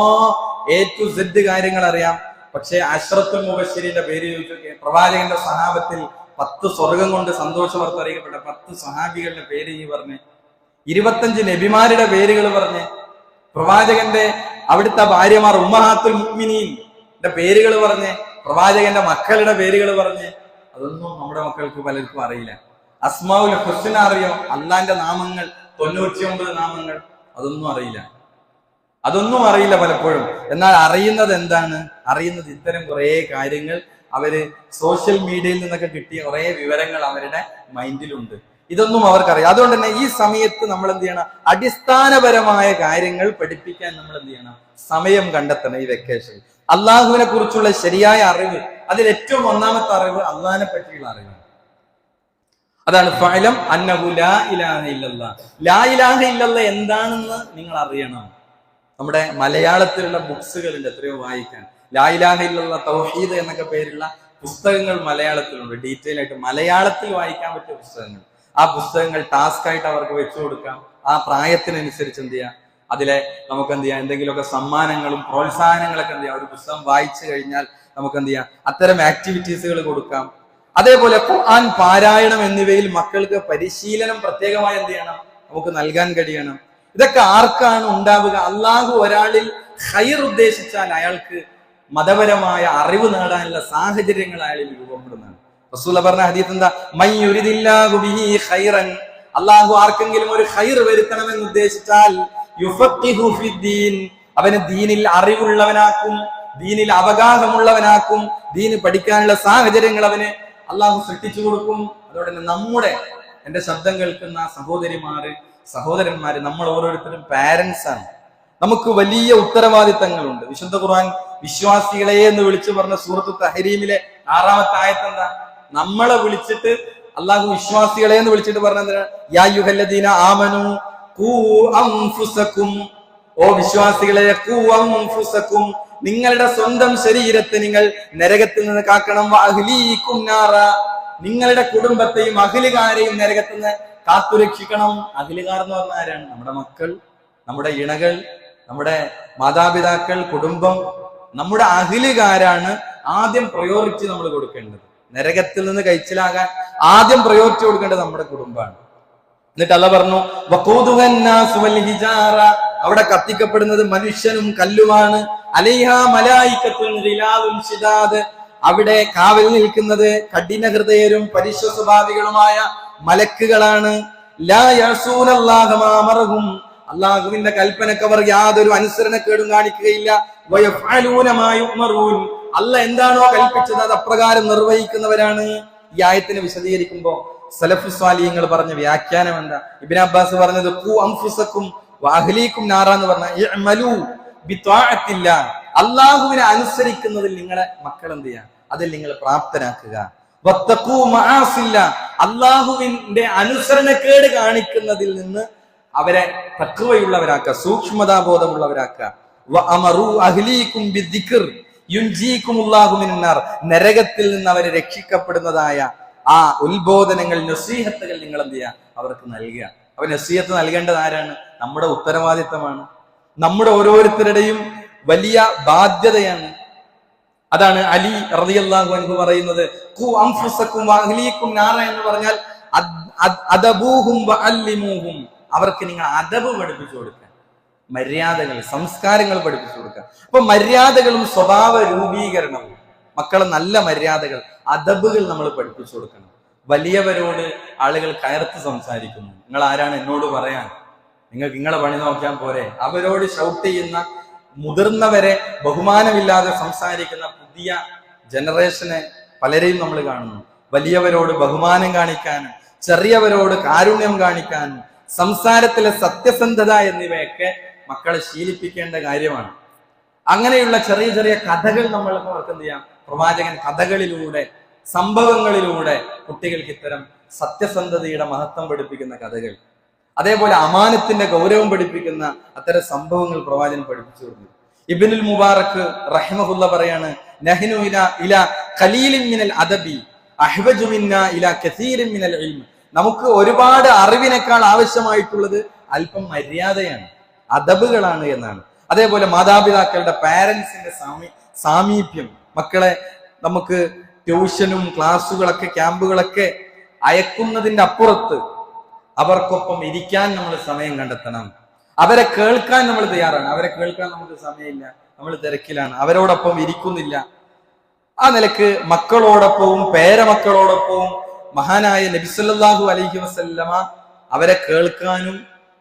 A to Z കാര്യങ്ങൾ അറിയാം. പക്ഷെ അശ്റത്തുൽ മുബശ്ശിരീന്റെ പേര് ചോദിച്ചു, പ്രവാചകന്റെ സഹാബത്തിൽ 10 സ്വർഗം കൊണ്ട് സന്തോഷവാർത്ത അറിയിക്കപ്പെട്ട 10 സഹാബികളുടെ പേര് ഈ പറഞ്ഞ്, 25 നബിമാരുടെ പേരുകൾ പറഞ്ഞ്, പ്രവാചകന്റെ അവിടുത്തെ ഭാര്യമാർ ഉമ്മഹാത്തുൽ മുഅ്മിനീന്റെ പേരുകൾ പറഞ്ഞ്, പ്രവാചകന്റെ മക്കളുടെ പേരുകൾ പറഞ്ഞ്. അതൊന്നും നമ്മുടെ മക്കൾക്ക് പലർക്കും അറിയില്ല. അസ്മാഉൽ ഹുസ്ന അറിയോ? അള്ളാന്റെ നാമങ്ങൾ 99 നാമങ്ങൾ, അതൊന്നും അറിയില്ല പലപ്പോഴും. എന്നാൽ അറിയുന്നത് എന്താണ്? അറിയുന്നത് ഇത്തരം കുറെ കാര്യങ്ങൾ അവര് സോഷ്യൽ മീഡിയയിൽ നിന്നൊക്കെ കിട്ടിയ കുറെ വിവരങ്ങൾ അവരുടെ മൈൻഡിലുണ്ട്. ഇതൊന്നും അവർക്കറിയാം. അതുകൊണ്ട് തന്നെ ഈ സമയത്ത് നമ്മൾ എന്ത് ചെയ്യണം? അടിസ്ഥാനപരമായ കാര്യങ്ങൾ പഠിപ്പിക്കാൻ നമ്മൾ എന്ത് ചെയ്യണം? സമയം കണ്ടെത്തണം. ഈ വെക്കേഷൻ അള്ളാഹുവിനെ കുറിച്ചുള്ള ശരിയായ അറിവ്, അതിൽ ഏറ്റവും ഒന്നാമത്തെ അറിവ് അള്ളാഹിനെ പറ്റിയുള്ള അറിവാണ്. അതാണ് ഫഅലം അന്നഹു ലാ ഇലാഹ ഇല്ലല്ലാഹ്. ലാ ഇലാഹ ഇല്ലല്ലാഹ് എന്താണെന്ന് നിങ്ങൾ അറിയണം. നമ്മുടെ മലയാളത്തിലുള്ള ബുക്സുകളുണ്ട് എത്രയോ വായിക്കാൻ. ലാ ഇലാഹ ഇല്ലല്ലാഹ് തൗഹീദ് എന്നൊക്കെ പേരുള്ള പുസ്തകങ്ങൾ മലയാളത്തിലുണ്ട്. ഡീറ്റെയിൽ ആയിട്ട് മലയാളത്തിൽ വായിക്കാൻ പറ്റിയ പുസ്തകങ്ങൾ. ആ പുസ്തകങ്ങൾ ടാസ്ക് ആയിട്ട് അവർക്ക് വെച്ചു കൊടുക്കാം. ആ പ്രായത്തിനനുസരിച്ച് എന്ത് ചെയ്യാം, അതിലെ നമുക്ക് എന്ത് ചെയ്യാം, എന്തെങ്കിലുമൊക്കെ സമ്മാനങ്ങളും പ്രോത്സാഹനങ്ങളൊക്കെ എന്ത് ചെയ്യാം, ഒരു പുസ്തകം വായിച്ചു കഴിഞ്ഞാൽ നമുക്ക് എന്ത് ചെയ്യാം, അത്തരം ആക്ടിവിറ്റീസുകൾ കൊടുക്കാം. അതേപോലെ ഖുർആൻ പാരായണം എന്നിവയിൽ മക്കൾക്ക് പരിശീലനം പ്രത്യേകമായി എന്ത് ചെയ്യണം, നമുക്ക് നൽകാൻ കഴിയണം. ഇതൊക്കെ ആർക്കാണ് ഉണ്ടാവുക? അള്ളാഹു ഒരാളിൽ ഖൈർ ഉദ്ദേശിച്ചാൽ അയാൾക്ക് മതപരമായ അറിവ് നേടാനുള്ള സാഹചര്യങ്ങൾ അയാളിൽ രൂപപ്പെടുന്നതാണ്. റസൂൽ പറഞ്ഞ ഹദീസ് എന്താ? മയ്യുരിദില്ലാഹു ബിഹി ഖൈറൻ, അല്ലാഹു ആർക്കെങ്കിലും ഒരു ഖൈർ വരുത്തണമെന്ന് ഉദ്ദേശിച്ചാൽ യുഫഖിഹു ഫിദ്ദീൻ, അവനെ ദീനിൽ അറിവുള്ളവനാക്കും, ദീനിൽ അവഗാഹമുള്ളവനാക്കും, ദീന് പഠിക്കാനുള്ള സാഹചര്യങ്ങൾ അവന് അള്ളാഹു സൃഷ്ടിച്ചു കൊടുക്കും. അതോടെ തന്നെ എന്റെ ശബ്ദം കേൾക്കുന്ന സഹോദരന്മാര് നമ്മൾ ഓരോരുത്തരും പാരന്റ്സ് ആണ്. നമുക്ക് വലിയ ഉത്തരവാദിത്തങ്ങളുണ്ട്. വിശുദ്ധ ഖുർആൻ വിശ്വാസികളെ എന്ന് വിളിച്ചു പറഞ്ഞ സൂറത്തു തഹരീമിലെ 6-ാമത്തെ ആയത്ത് എന്താ? നമ്മളെ വിളിച്ചിട്ട് അള്ളാഹു വിശ്വാസികളെ എന്ന് വിളിച്ചിട്ട് പറഞ്ഞത് യാ അയ്യുഹല്ലദീന ആമനൂ ഖൂ അൻഫുസകും, ഓ വിശ്വാസികളെ, ഖൂ അൻഫുസകും, നിങ്ങളുടെ സ്വന്തം ശരീരത്തെ നിങ്ങൾ നരകത്തിൽ നിന്ന് കാക്കണം. വഅഹ്ലീകും നാറ, നിങ്ങളുടെ കുടുംബത്തെയും അഹ്ലുകാരെയും നരകത്തിൽ നിന്ന് കാത്തുരക്ഷിക്കണം. അഹ്ലുകാർ എന്ന് പറഞ്ഞാൽ ആരാണ്? നമ്മുടെ മക്കൾ, നമ്മുടെ ഇണകൾ, നമ്മുടെ മാതാപിതാക്കൾ, കുടുംബം. നമ്മുടെ അഹ്ലുകാരാണ് ആദ്യം പ്രയോറിറ്റി നമ്മൾ കൊടുക്കേണ്ടത്. നരകത്തിൽ നിന്ന് കഴിച്ചിലാകാൻ ആദ്യം പ്രയോറിറ്റി കൊടുക്കേണ്ടത് നമ്മുടെ കുടുംബമാണ്. എന്നിട്ട് അല്ലാഹു പറഞ്ഞു വഖൂദുഹന്നാസു വൽ ഹിജാറ, അവിടെ കത്തിക്കപ്പെടുന്നത് മനുഷ്യനും കല്ലുമാണ്. അലൈഹാ മലായികത്തുൻ ഗിലാദുൻ ശിദാദ്, അവിടെ കാവൽ നിൽക്കുന്നത് കഠിന ഹൃദയരും പരിശുദ്ധ സ്വഭാവികളുമായ മലക്കുകളാണ്. ലാ യസൂനല്ലാഹ മാ അമറഹും, അല്ലാഹുവിന്റെ കൽപ്പനക്ക് അവർ യാതൊരു അനുസരണക്കേടും കാണിക്കുകയില്ല. വയഫഅലൂന മാ യുഅ്മറൂൻ, അല്ലാഹ് എന്താണോ കൽപ്പിച്ചത് അത് അപ്രകാരം നിർവഹിക്കുന്നവരാണ്. ഈ ആയത്തിനെ വിശദീകരിക്കുമ്പോ സലഫു സ്വാലിഹീങ്ങൾ പറഞ്ഞ വ്യാഖ്യാനം എന്താ? ഇബ്നു അബ്ബാസ് പറഞ്ഞത് ഖൂ അൻഫുസകും വഅഹ്ലീകും നാറ എന്ന് പറഞ്ഞ ഇഅ്മലൂ ബിത്വാഅത്തില്ലാ, അല്ലാഹുവിനെ അനുസരിക്കുന്നതിൽ നിങ്ങളെ മക്കൾ എന്ത് ചെയ്യാ? അതിൽ നിങ്ങൾ പ്രാപ്തനാക്കുക. വത്തഖൂ മആസില്ലാ, അല്ലാഹുവിന്റെ അനുസരണക്കേട് കാണിക്കുന്നതിൽ നിന്ന് അവരെ തഖ്വയുള്ളവരാക്കുക, സൂക്ഷ്മതാബോധമുള്ളവരാക്കുക. വഅമറൂ അഹ്ലീകും ബിദ്ദിക്ർ യുൻജീകുമുല്ലാഹു മിനന്നാർ, നരകത്തിൽ നിന്ന് അവരെ രക്ഷിക്കപ്പെടുന്നതായ ആ ഉത്ബോധനങ്ങൾ, നസീഹത്തുകൾ നിങ്ങൾ എന്ത് ചെയ്യുക? അവർക്ക് നൽകുക. അപ്പൊ നസീഹത്ത് നൽകേണ്ടത് ആരാണ്? നമ്മുടെ ഉത്തരവാദിത്തമാണ്, നമ്മുടെ ഓരോരുത്തരുടെയും വലിയ ബാധ്യതയാണ്. അതാണ് അലി റളിയല്ലാഹു അൻഹു പറയുന്നത് ഖൂ അൻഫുസകും വഅഹ്ലീകും നാറ എന്ന് പറഞ്ഞാൽ അദബൂഹും വഅല്ലിമൂഹും, അവർക്ക് നിങ്ങൾ അദബ് പഠിപ്പിച്ചു കൊടുക്കുക, മര്യാദകൾ, സംസ്കാരങ്ങൾ പഠിപ്പിച്ചു കൊടുക്കുക. അപ്പൊ മര്യാദകളും സ്വഭാവ രൂപീകരണവും, മക്കളെ നല്ല മര്യാദകൾ, അദബുകൾ നമ്മൾ പഠിപ്പിച്ചു കൊടുക്കണം. വലിയവരോട് ആളുകൾ കയർത്ത് സംസാരിക്കുന്നു. നിങ്ങൾ ആരാണ് എന്നോട് പറയാൻ? നിങ്ങൾക്ക് നിങ്ങളെ പണി നോക്കാൻ പോരെ? അവരോട് ഷൗട്ട് ചെയ്യുന്ന, മുതിർന്നവരെ ബഹുമാനമില്ലാതെ സംസാരിക്കുന്ന പുതിയ ജനറേഷനെ പലരെയും നമ്മൾ കാണുന്നു. വലിയവരോട് ബഹുമാനം കാണിക്കാനും ചെറിയവരോട് കാരുണ്യം കാണിക്കാനും സംസാരത്തിലെ സത്യസന്ധത എന്നിവയൊക്കെ മക്കളെ ശീലിപ്പിക്കേണ്ട കാര്യമാണ്. അങ്ങനെയുള്ള ചെറിയ ചെറിയ കഥകൾ നമ്മൾക്ക് എന്ത് ചെയ്യാം? പ്രവാചകൻ കഥകളിലൂടെ, സംഭവങ്ങളിലൂടെ കുട്ടികൾക്ക് ഇത്തരം സത്യസന്ധതയുടെ മഹത്വം പഠിപ്പിക്കുന്ന കഥകൾ, അതേപോലെ അമാനത്തിന്റെ ഗൗരവം പഠിപ്പിക്കുന്ന അത്തരം സംഭവങ്ങൾ പ്രവാചകൻ പഠിപ്പിച്ചു കൊടുക്കുന്നു. ഇബ്നുൽ മുബാറക് റഹിമഹുല്ല പറയാണ് നഹ്നു ഇലാ ഖലീലിൻ മിനൽ അദബി അഹ്വജു മിന്നാ ഇലാ കസീരിൻ മിനൽ ഇൽം, നമുക്ക് ഒരുപാട് അറിവിനേക്കാൾ ആവശ്യമായിട്ടുള്ളത് അല്പം മര്യാദയാണ്, അദബുകളാണ് എന്നാണ്. അതേപോലെ മാതാപിതാക്കളുടെ പാരന്റ്സിന്റെ സാമീപ്യം, മക്കളെ നമുക്ക് ട്യൂഷനും ക്ലാസ്സുകളൊക്കെ ക്യാമ്പുകളൊക്കെ അയക്കുന്നതിന്റെ അപ്പുറത്ത് അവർക്കൊപ്പം ഇരിക്കാൻ നമ്മൾ സമയം കണ്ടെത്തണം. അവരെ കേൾക്കാൻ നമ്മൾ തയ്യാറാണ്. അവരെ കേൾക്കാൻ നമുക്ക് സമയമില്ല, നമ്മൾ തിരക്കിലാണ്, അവരോടൊപ്പം ഇരിക്കുന്നില്ല. ആ നിലക്ക് മക്കളോടൊപ്പവും പേരമക്കളോടൊപ്പവും മഹാനായ നബി സല്ലല്ലാഹു അലൈഹി വസല്ലമ അവരെ കേൾക്കാനും,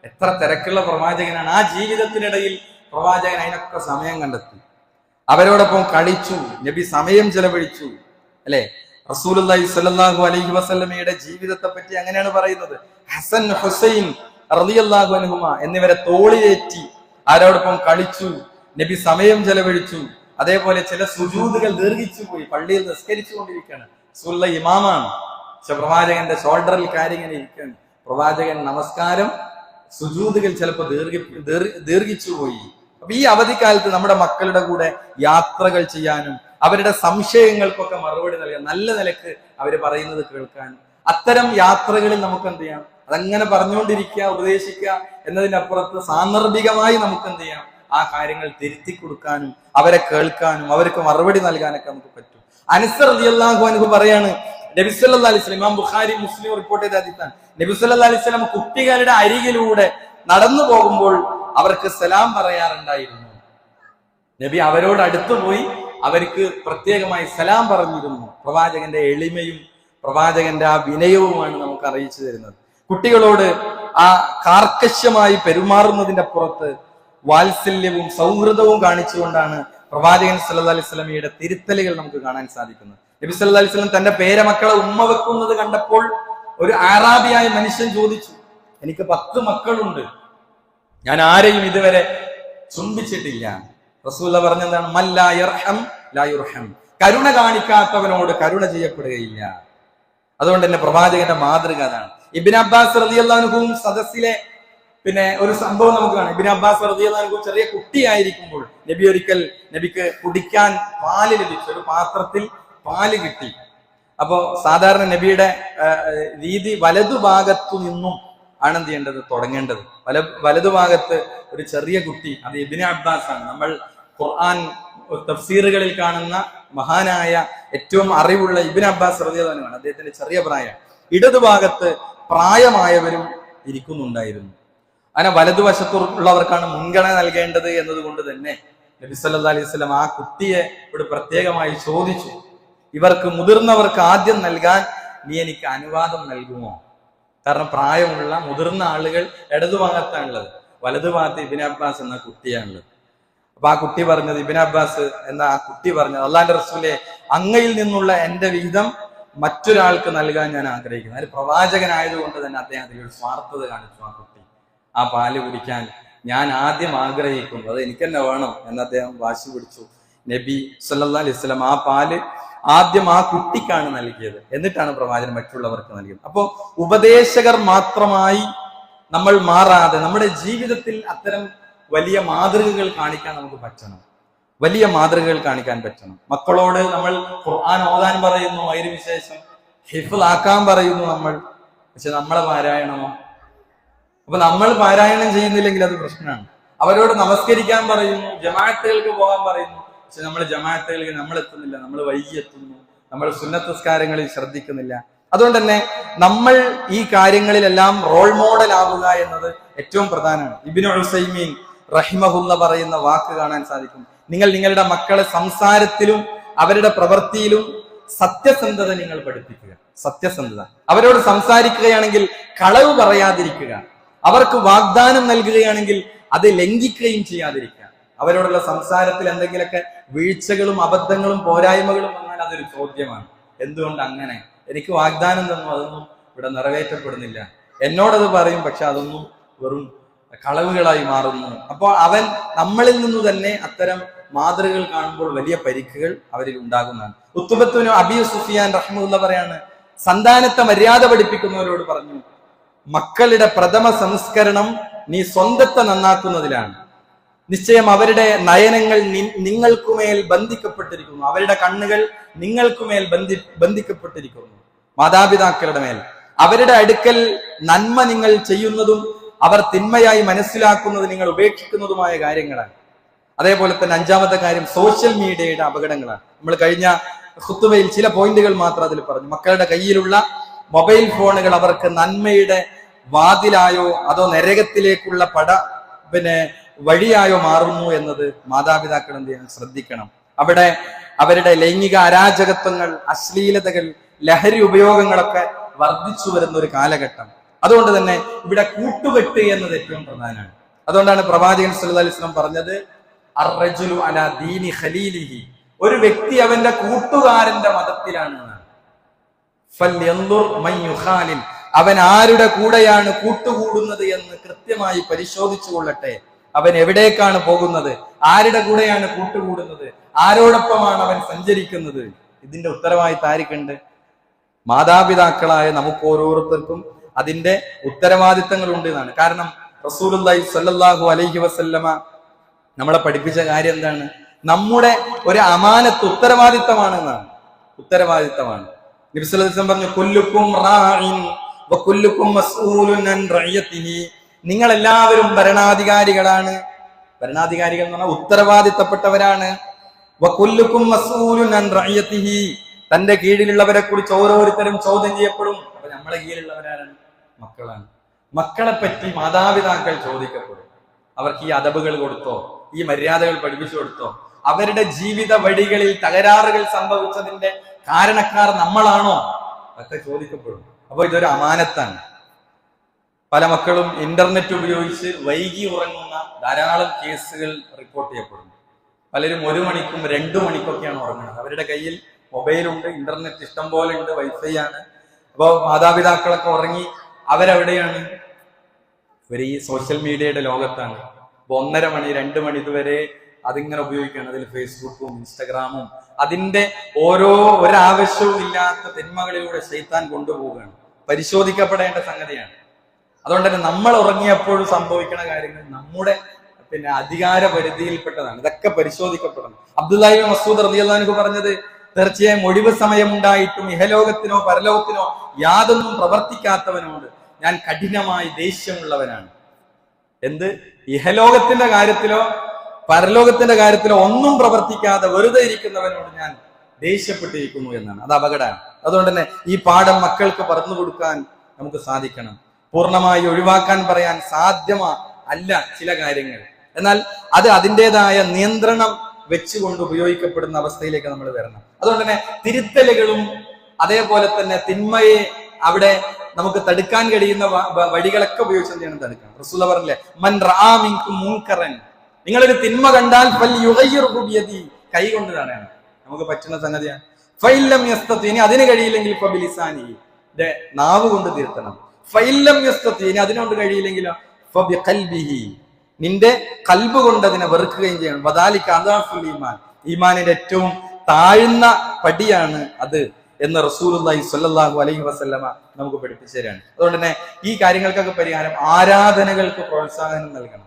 എത്ര തിരക്കുള്ള പ്രവാചകനാണ്. ആ ജീവിതത്തിനിടയിൽ പ്രവാചകൻ അതിനൊക്കെ സമയം കണ്ടെത്തി. അവരോടൊപ്പം കളിച്ചു, നബി സമയം ചെലവഴിച്ചു. അല്ലെ, റസൂലുള്ളാഹി സ്വല്ലല്ലാഹു അലൈഹി വസല്ലമയുടെ ജീവിതത്തെ പറ്റി അങ്ങനെയാണ് പറയുന്നത്. ഹസൻ ഹുസൈൻ റളിയല്ലാഹു അൻഹുമ എന്നിവരെ തോളിലേറ്റി ആരോടൊപ്പം കളിച്ചു, നബി സമയം ചെലവഴിച്ചു. അതേപോലെ ചില സുജൂദുകൾ ദീർഘിച്ചു പോയി, പള്ളിയിൽ നിസ്കരിച്ചു കൊണ്ടിരിക്കുകയാണ്, റസൂലുള്ളാഹി ഇമാമാണ്, പക്ഷെ പ്രവാചകന്റെ ഷോൾഡറിൽ കാര്യങ്ങനെ ഇരിക്കുകയാണ്. പ്രവാചകൻ നമസ്കാരം, സുജൂദുകൾ ചിലപ്പോൾ ദീർഘിച്ചു പോയി. അപ്പൊ ഈ അവധിക്കാലത്ത് നമ്മുടെ മക്കളുടെ കൂടെ യാത്രകൾ ചെയ്യാനും അവരുടെ സംശയങ്ങൾക്കൊക്കെ മറുപടി നൽകാൻ, നല്ല നിലക്ക് അവർ പറയുന്നത് കേൾക്കാനും, അത്തരം യാത്രകളിൽ നമുക്ക് എന്ത് ചെയ്യാം? അതങ്ങനെ പറഞ്ഞുകൊണ്ടിരിക്കുക, ഉപദേശിക്കുക എന്നതിനപ്പുറത്ത് സാന്ദർഭികമായി നമുക്ക് എന്ത് ചെയ്യാം? ആ കാര്യങ്ങൾ തിരുത്തി കൊടുക്കാനും അവരെ കേൾക്കാനും അവർക്ക് മറുപടി നൽകാനൊക്കെ നമുക്ക് പറ്റും. അനസ് റളിയല്ലാഹു അൻഹു പറയാണ്, നബി സല്ലല്ലാഹു അലൈഹി വസല്ലം, ഇമാം ബുഖാരി മുസ്ലിം റിപ്പോർട്ട് ചെയ്ത ഹദീസാണ്, നബി സല്ലല്ലാഹു അലൈഹി വസല്ലം കുട്ടികളുടെ അരികിലൂടെ നടന്നു പോകുമ്പോൾ അവർക്ക് സലാം പറയാറുണ്ടായിരുന്നു. നബി അവരോട് അടുത്തു പോയി അവർക്ക് പ്രത്യേകമായി സലാം പറഞ്ഞിരുന്നു. പ്രവാചകന്റെ എളിമയും പ്രവാചകന്റെ ആ വിനയവുമാണ് നമുക്ക് അറിയിച്ചു തരുന്നത്. കുട്ടികളോട് ആ കാർക്കശ്യമായി പെരുമാറുന്നതിന്റെ പുറത്ത് വാത്സല്യവും സൗഹൃദവും കാണിച്ചുകൊണ്ടാണ് പ്രവാചകൻ സല്ലല്ലാഹു അലൈഹി വസല്ലമയുടെ തിരുത്തലുകൾ നമുക്ക് കാണാൻ സാധിക്കുന്നത്. നബി സല്ലല്ലാഹു അലൈഹി വസല്ലം തന്റെ പേരമക്കളെ ഉമ്മ വെക്കുന്നത് കണ്ടപ്പോൾ ഒരു അറാബിയായ മനുഷ്യൻ ചോദിച്ചു, എനിക്ക് 10 മക്കളുണ്ട്, ഞാൻ ആരെയും ഇതുവരെ ചുംബിച്ചിട്ടില്ല. റസൂലുള്ളാഹി പറഞ്ഞെന്താണ്? മല്ലാ യർഹം ലാ യുർഹം, കരുണ കാണിക്കാത്തവനോട് കരുണ ചെയ്യപ്പെടുകയില്ല. അതുകൊണ്ട് തന്നെ പ്രവാചകന്റെ മാതൃക അതാണ്. ഇബ്നു അബ്ബാസ് റളിയല്ലാഹു അൻഹു സദസ്സിലെ ഒരു സംഭവം നമുക്ക് കാണാം. ഇബ്നു അബ്ബാസ് റളിയല്ലാഹു അൻഹു ചെറിയ കുട്ടിയായിരിക്കുമ്പോൾ നബിക്ക് കുടിക്കാൻ പാല് ലഭിച്ചു, ഒരു പാത്രത്തിൽ പാല് കിട്ടി. അപ്പോ സാധാരണ നബിയുടെ രീതി വലതുഭാഗത്തു നിന്നും ആണ് എന്ത് ചെയ്യേണ്ടത്, തുടങ്ങേണ്ടത്. വലതുഭാഗത്ത് ഒരു ചെറിയ കുട്ടി, അത് ഇബ്നു അബ്ബാസ് ആണ്. നമ്മൾ ഖുർആൻ തഫ്സീറുകളിൽ കാണുന്ന മഹാനായ ഏറ്റവും അറിവുള്ള ഇബ്നു അബ്ബാസ് റളിയല്ലാഹു അൻഹു ആണ്. അദ്ദേഹത്തിന്റെ ചെറിയ പ്രായം. ഇടതുഭാഗത്ത് പ്രായമായവരും ഇരിക്കുന്നുണ്ടായിരുന്നു. അങ്ങനെ വലതുവശത്തുള്ളവർക്കാണ് മുൻഗണന നൽകേണ്ടത് എന്നതുകൊണ്ട് തന്നെ നബി സല്ലല്ലാഹു അലൈഹി വസല്ലം ആ കുട്ടിയെ ഇവിടെ പ്രത്യേകമായി ചോദിച്ചു, ഇവർക്ക് മുതിർന്നവർക്ക് ആദ്യം നൽകാൻ നീ എനിക്ക് അനുവാദം നൽകുമോ? കാരണം പ്രായമുള്ള മുതിർന്ന ആളുകൾ ഇടതുഭാഗത്താണുള്ളത്, വലതുഭാഗത്ത് ഇബ്നു അബ്ബാസ് എന്ന കുട്ടിയാണുള്ളത്. അപ്പൊ ആ കുട്ടി പറഞ്ഞത്, ഇബ്നു അബ്ബാസ് എന്ന ആ കുട്ടി പറഞ്ഞത്, അള്ളാന്റെ റസൂലെ, അങ്ങയിൽ നിന്നുള്ള എന്റെ വിഹിതം മറ്റൊരാൾക്ക് നൽകാൻ ഞാൻ ആഗ്രഹിക്കുന്നു. അതിൽ പ്രവാചകനായതുകൊണ്ട് തന്നെ അദ്ദേഹം അതിലൊരു സ്വാർത്ഥത കാണിച്ചു. ആ കുട്ടി ആ പാല് കുടിക്കാൻ ഞാൻ ആദ്യം ആഗ്രഹിക്കുന്നു, അത് എനിക്ക് തന്നെ വേണം എന്ന് അദ്ദേഹം വാശി പിടിച്ചു. നബി സല്ലല്ലാഹു അലൈഹി വസല്ലം ആ പാല് ആദ്യം ആ കുട്ടിക്കാണ് നൽകിയത്, എന്നിട്ടാണ് പ്രവാചകൻ മറ്റുള്ളവർക്ക് നൽകിയത്. അപ്പോ ഉപദേശകർ മാത്രമായി നമ്മൾ മാറാതെ നമ്മുടെ ജീവിതത്തിൽ അത്തരം വലിയ മാതൃകകൾ കാണിക്കാൻ നമുക്ക് പറ്റണം, വലിയ മാതൃകകൾ കാണിക്കാൻ പറ്റണം. മക്കളോട് നമ്മൾ ഖുർആൻ ഓതാൻ പറയുന്നു, അതിന് വിശേഷം ഹിഫ്ള് ആക്കാൻ പറയുന്നു നമ്മൾ, പക്ഷെ നമ്മളെ പാരായണമോ? അപ്പൊ നമ്മൾ പാരായണം ചെയ്യുന്നില്ലെങ്കിൽ അത് പ്രശ്നമാണ്. അവരോട് നമസ്കരിക്കാൻ പറയുന്നു, ജമാഅത്തുകൾക്ക് പോകാൻ പറയുന്നു, പക്ഷെ നമ്മൾ ജമാഅത്തുകൾക്ക് നമ്മൾ എത്തുന്നില്ല, നമ്മൾ വൈകി എത്തുന്നു, നമ്മൾ സുന്നത്ത് നിസ്കാരങ്ങളിൽ ശ്രദ്ധിക്കുന്നില്ല. അതുകൊണ്ട് തന്നെ നമ്മൾ ഈ കാര്യങ്ങളിലെല്ലാം റോൾ മോഡൽ ആവുക എന്നത് ഏറ്റവും പ്രധാനമാണ്. ഇബ്നു ഉസൈമീൻ റഹിമഹുല്ല പറയുന്ന വാക്ക് കാണാൻ സാധിക്കും, നിങ്ങൾ നിങ്ങളുടെ മക്കളെ സംസാരത്തിലും അവരുടെ പ്രവൃത്തിയിലും സത്യസന്ധത നിങ്ങൾ പഠിപ്പിക്കുക. സത്യസന്ധത. അവരോട് സംസാരിക്കുകയാണെങ്കിൽ കളവ് പറയാതിരിക്കുക, അവർക്ക് വാഗ്ദാനം നൽകുകയാണെങ്കിൽ അത് ലംഘിക്കുകയും ചെയ്യാതിരിക്കുക. അവരോടുള്ള സംസാരത്തിൽ എന്തെങ്കിലുമൊക്കെ വീഴ്ചകളും അബദ്ധങ്ങളും പോരായ്മകളും വന്നാൽ അതൊരു ചോദ്യമാണ്. എന്തുകൊണ്ട് അങ്ങനെ? എനിക്ക് വാഗ്ദാനം തന്നു, അതൊന്നും ഇവിടെ നിറവേറ്റപ്പെടുന്നില്ല. എന്നോടത് പറയും, പക്ഷെ അതൊന്നും വെറും കളവുകളായി മാറുന്നു. അപ്പോൾ അവൻ നമ്മളിൽ നിന്ന് തന്നെ അത്തരം മാതൃകകൾ കാണുമ്പോൾ വലിയ പരിക്കുകൾ അവരിൽ ഉണ്ടാകുന്നതാണ്. ഉത്തുബത്തുനു അബി സുഫിയാൻ റഹ്മത്തുള്ളാഹി പറയാണ്, സന്താനത്തെ മര്യാദ പഠിപ്പിക്കുന്നവരോട് പറഞ്ഞു, മക്കളുടെ പ്രഥമ സംസ്കരണം നീ സ്വന്തത്തെ നന്നാക്കുന്നതിലാണ്. നിശ്ചയം അവരുടെ നയനങ്ങൾ നിങ്ങൾക്കുമേൽ ബന്ധിക്കപ്പെട്ടിരിക്കുന്നു, അവരുടെ കണ്ണുകൾ നിങ്ങൾക്കുമേൽ ബന്ധിക്കപ്പെട്ടിരിക്കുന്നു. മാതാപിതാക്കളുടെ മേൽ അവരുടെ അടുക്കൽ നന്മ നിങ്ങൾ ചെയ്യുന്നതും അവർ തിന്മയായി മനസ്സിലാക്കുന്നത് നിങ്ങൾ ഉപേക്ഷിക്കുന്നതുമായ കാര്യങ്ങളാണ്. അതേപോലെ തന്നെ 5ാമത്തെ കാര്യം സോഷ്യൽ മീഡിയയുടെ അപകടങ്ങളാണ്. നമ്മൾ കഴിഞ്ഞ ഖുതുബയിൽ ചില പോയിന്റുകൾ മാത്രം അതിൽ പറഞ്ഞു. മക്കളുടെ കയ്യിലുള്ള മൊബൈൽ ഫോണുകൾ അവർക്ക് നന്മയുടെ വാതിലായോ അതോ നരകത്തിലേക്കുള്ള വഴിയായോ മാറുന്നു എന്നത് മാതാപിതാക്കൾ എന്ത് ചെയ്യണം, ശ്രദ്ധിക്കണം. അവിടെ അവരുടെ ലൈംഗിക അരാജകത്വങ്ങൾ, അശ്ലീലതകൾ, ലഹരി ഉപയോഗങ്ങളൊക്കെ വർദ്ധിച്ചു വരുന്ന ഒരു കാലഘട്ടം. അതുകൊണ്ട് തന്നെ ഇവിടെ കൂട്ടുകെട്ട് എന്നത് ഏറ്റവും പ്രധാനമാണ്. അതുകൊണ്ടാണ് പ്രവാചകൻ സല്ലല്ലാഹു അലൈഹി വസല്ലം പറഞ്ഞത്, അർറജുലു അലാ ദീനി ഖലീലിഹി, ഒരു വ്യക്തി അവന്റെ കൂട്ടുകാരന്റെ മതത്തിലാണ്. ഫൽയൻദുർ മൻ യുഖാലിൽ, അവൻ ആരുടെ കൂടെയാണ് കൂട്ടുകൂടുന്നത് എന്ന് കൃത്യമായി പരിശോധിച്ചു കൊള്ളട്ടെ. അവൻ എവിടേക്കാണ് പോകുന്നത്, ആരുടെ കൂടെയാണ് കൂട്ടുകൂടുന്നത്, ആരോടൊപ്പമാണ് അവൻ സഞ്ചരിക്കുന്നത്. ഇതിന്റെ ഉത്തരവാദിത്തം ആർക്കുണ്ട്? മാതാപിതാക്കളായ നമുക്ക് ഓരോരുത്തർക്കും അതിന്റെ ഉത്തരവാദിത്തങ്ങൾ ഉണ്ട് എന്നാണ്. കാരണം റസൂലുള്ളാഹി സ്വല്ലല്ലാഹു അലൈഹി വസല്ലമ നമ്മളെ പഠിപ്പിച്ച കാര്യം എന്താണ്? നമ്മുടെ ഒരു അമാനത്ത് ഉത്തരവാദിത്തമാണ് എന്നാണ്. ഉത്തരവാദിത്തമാണ്. നബി സല്ലല്ലാഹു അലൈഹി വസല്ലം പറഞ്ഞു, കുല്ലുക്കും റാഇൻ വകുല്ലുക്കും മസ്ഊലുൻ അൻ റഇയതിഹി, നിങ്ങൾ എല്ലാവരും ഭരണാധികാരികളാണ്. ഭരണാധികാരികൾ എന്ന് പറഞ്ഞാൽ ഉത്തരവാദിത്തപ്പെട്ടവരാണ്. വകുല്ലുക്കും മസ്ഊലുൻ അൻ റഇയതിഹി, തന്റെ കീഴിലുള്ളവരെ കുറിച്ച് ഓരോരുത്തരും ചോദ്യം ചെയ്യപ്പെടും. അപ്പൊ നമ്മളെ കീഴിലുള്ളവരാരാണ്? മക്കളാണ്. മക്കളെ പറ്റി മാതാപിതാക്കൾ ചോദിക്കപ്പെടും. അവർക്ക് ഈ അദബുകൾ കൊടുത്തോ, ഈ മര്യാദകൾ പഠിപ്പിച്ചു കൊടുത്തോ? അവരുടെ ജീവിത വഴികളിൽ തകരാറുകൾ സംഭവിച്ചതിന്റെ കാരണക്കാർ നമ്മളാണോ? അതൊക്കെ ചോദിക്കപ്പെടും. അപ്പൊ ഇതൊരു അമാനത്താണ്. പല മക്കളും ഇന്റർനെറ്റ് ഉപയോഗിച്ച് വൈകി ഉറങ്ങുന്ന ധാരാളം കേസുകൾ റിപ്പോർട്ട് ചെയ്യപ്പെടുന്നു. പലരും 1 മണിക്കും 2 മണിക്കൊക്കെയാണ് ഉറങ്ങുന്നത്. അവരുടെ കയ്യിൽ മൊബൈലുണ്ട്, ഇന്റർനെറ്റ് ഇഷ്ടം പോലെ ഉണ്ട്, വൈഫൈ ആണ്. അപ്പോൾ മാതാപിതാക്കളൊക്കെ ഉറങ്ങി അവരെവിടെയാണ്? ഇവർ ഈ സോഷ്യൽ മീഡിയയുടെ ലോകത്താണ്. അപ്പൊ 1:30 മണി 2 മണി ഇതുവരെ അതിങ്ങനെ ഉപയോഗിക്കുകയാണ്. അതിൽ ഫേസ്ബുക്കും ഇൻസ്റ്റഗ്രാമും അതിന്റെ ഒരാവശ്യവും ഇല്ലാത്ത തിന്മകളിലൂടെ ശൈത്താൻ കൊണ്ടുപോവുകയാണ്. പരിശോധിക്കപ്പെടേണ്ട സംഗതിയാണ്. അതുകൊണ്ട് തന്നെ നമ്മൾ ഉറങ്ങിയപ്പോഴും സംഭവിക്കുന്ന കാര്യങ്ങൾ നമ്മുടെ അധികാര പരിധിയിൽപ്പെട്ടതാണ്. ഇതൊക്കെ പരിശോധിക്കപ്പെടണം. അബ്ദുല്ലാഹി ഇബ്നു മസ്ഊദ് റളിയല്ലാഹു അൻഹു പറഞ്ഞത്, തീർച്ചയായും ഒഴിവ് സമയമുണ്ടായിട്ടും ഇഹലോകത്തിനോ പരലോകത്തിനോ യാതൊന്നും പ്രവർത്തിക്കാത്തവനോട് ഞാൻ കഠിനമായി ദേഷ്യമുള്ളവനാണ്. എന്ത്? ഇഹലോകത്തിന്റെ കാര്യത്തിലോ പരലോകത്തിന്റെ കാര്യത്തിലോ ഒന്നും പ്രവർത്തിക്കാതെ വെറുതെ ഇരിക്കുന്നവനോട് ഞാൻ ദേഷ്യപ്പെട്ടിരിക്കുന്നു എന്നാണ്. അത് അപകടമാണ്. അതുകൊണ്ട് തന്നെ ഈ പാഠം മക്കൾക്ക് പറഞ്ഞു കൊടുക്കാൻ നമുക്ക് സാധിക്കണം. പൂർണ്ണമായി ഒഴിവാക്കാൻ പറയാൻ സാധ്യമല്ല ചില കാര്യങ്ങൾ. എന്നാൽ അത് അതിൻ്റെതായ നിയന്ത്രണം വെച്ചുകൊണ്ട് ഉപയോഗിക്കപ്പെടുന്ന അവസ്ഥയിലേക്ക് നമ്മൾ വരണം. അതുകൊണ്ട് തന്നെ തിരുത്തലുകളും അതേപോലെ തന്നെ തിന്മയെ അവിടെ നമുക്ക് തടുക്കാൻ കഴിയുന്ന വഴികളൊക്കെ ഉപയോഗിച്ച് എന്ത് ചെയ്യണം? തടുക്കണം. റസൂൽ പറഞ്ഞില്ലേ, മൻ റആ മിൻകും മുൻകറൻ, നിങ്ങളൊരു തിന്മ കണ്ടാൽ ഫൽയുഗയ്യിർഹു ബിയദിഹി, കൈ കൊണ്ട് തടയണം. നമുക്ക് പറ്റുന്ന സംഗതിയാണ്. ഫഇല്ലം യസ്തതി, ഇനി അതിന് കഴിയില്ലെങ്കിൽ ഫബിലിസാനിഹി, നാവ് കൊണ്ട് തിരുത്തണം. ഫഇല്ലം യസ്തതി, ഇനി അതിനോട് കഴിയില്ലെങ്കിലോ ഫബിഖൽബിഹി, നിന്റെ കൽബ് കൊണ്ട് അതിനെ വെറുക്കുകയും ചെയ്യണം. വദാലിക അദാഫുൽ ഈമാൻ, ഈമാനിന്റെ ഏറ്റവും താഴ്ന്ന പടിയാണ് അത് എന്ന് റസൂലുള്ളാഹി സ്വല്ലല്ലാഹു അലൈഹി വസല്ലമ നമുക്ക് പഠിപ്പിച്ചു തരാണ്. അതുകൊണ്ട് തന്നെ ഈ കാര്യങ്ങൾക്കൊക്കെ പരിഹാരം ആരാധനകൾക്ക് പ്രോത്സാഹനം നൽകണം.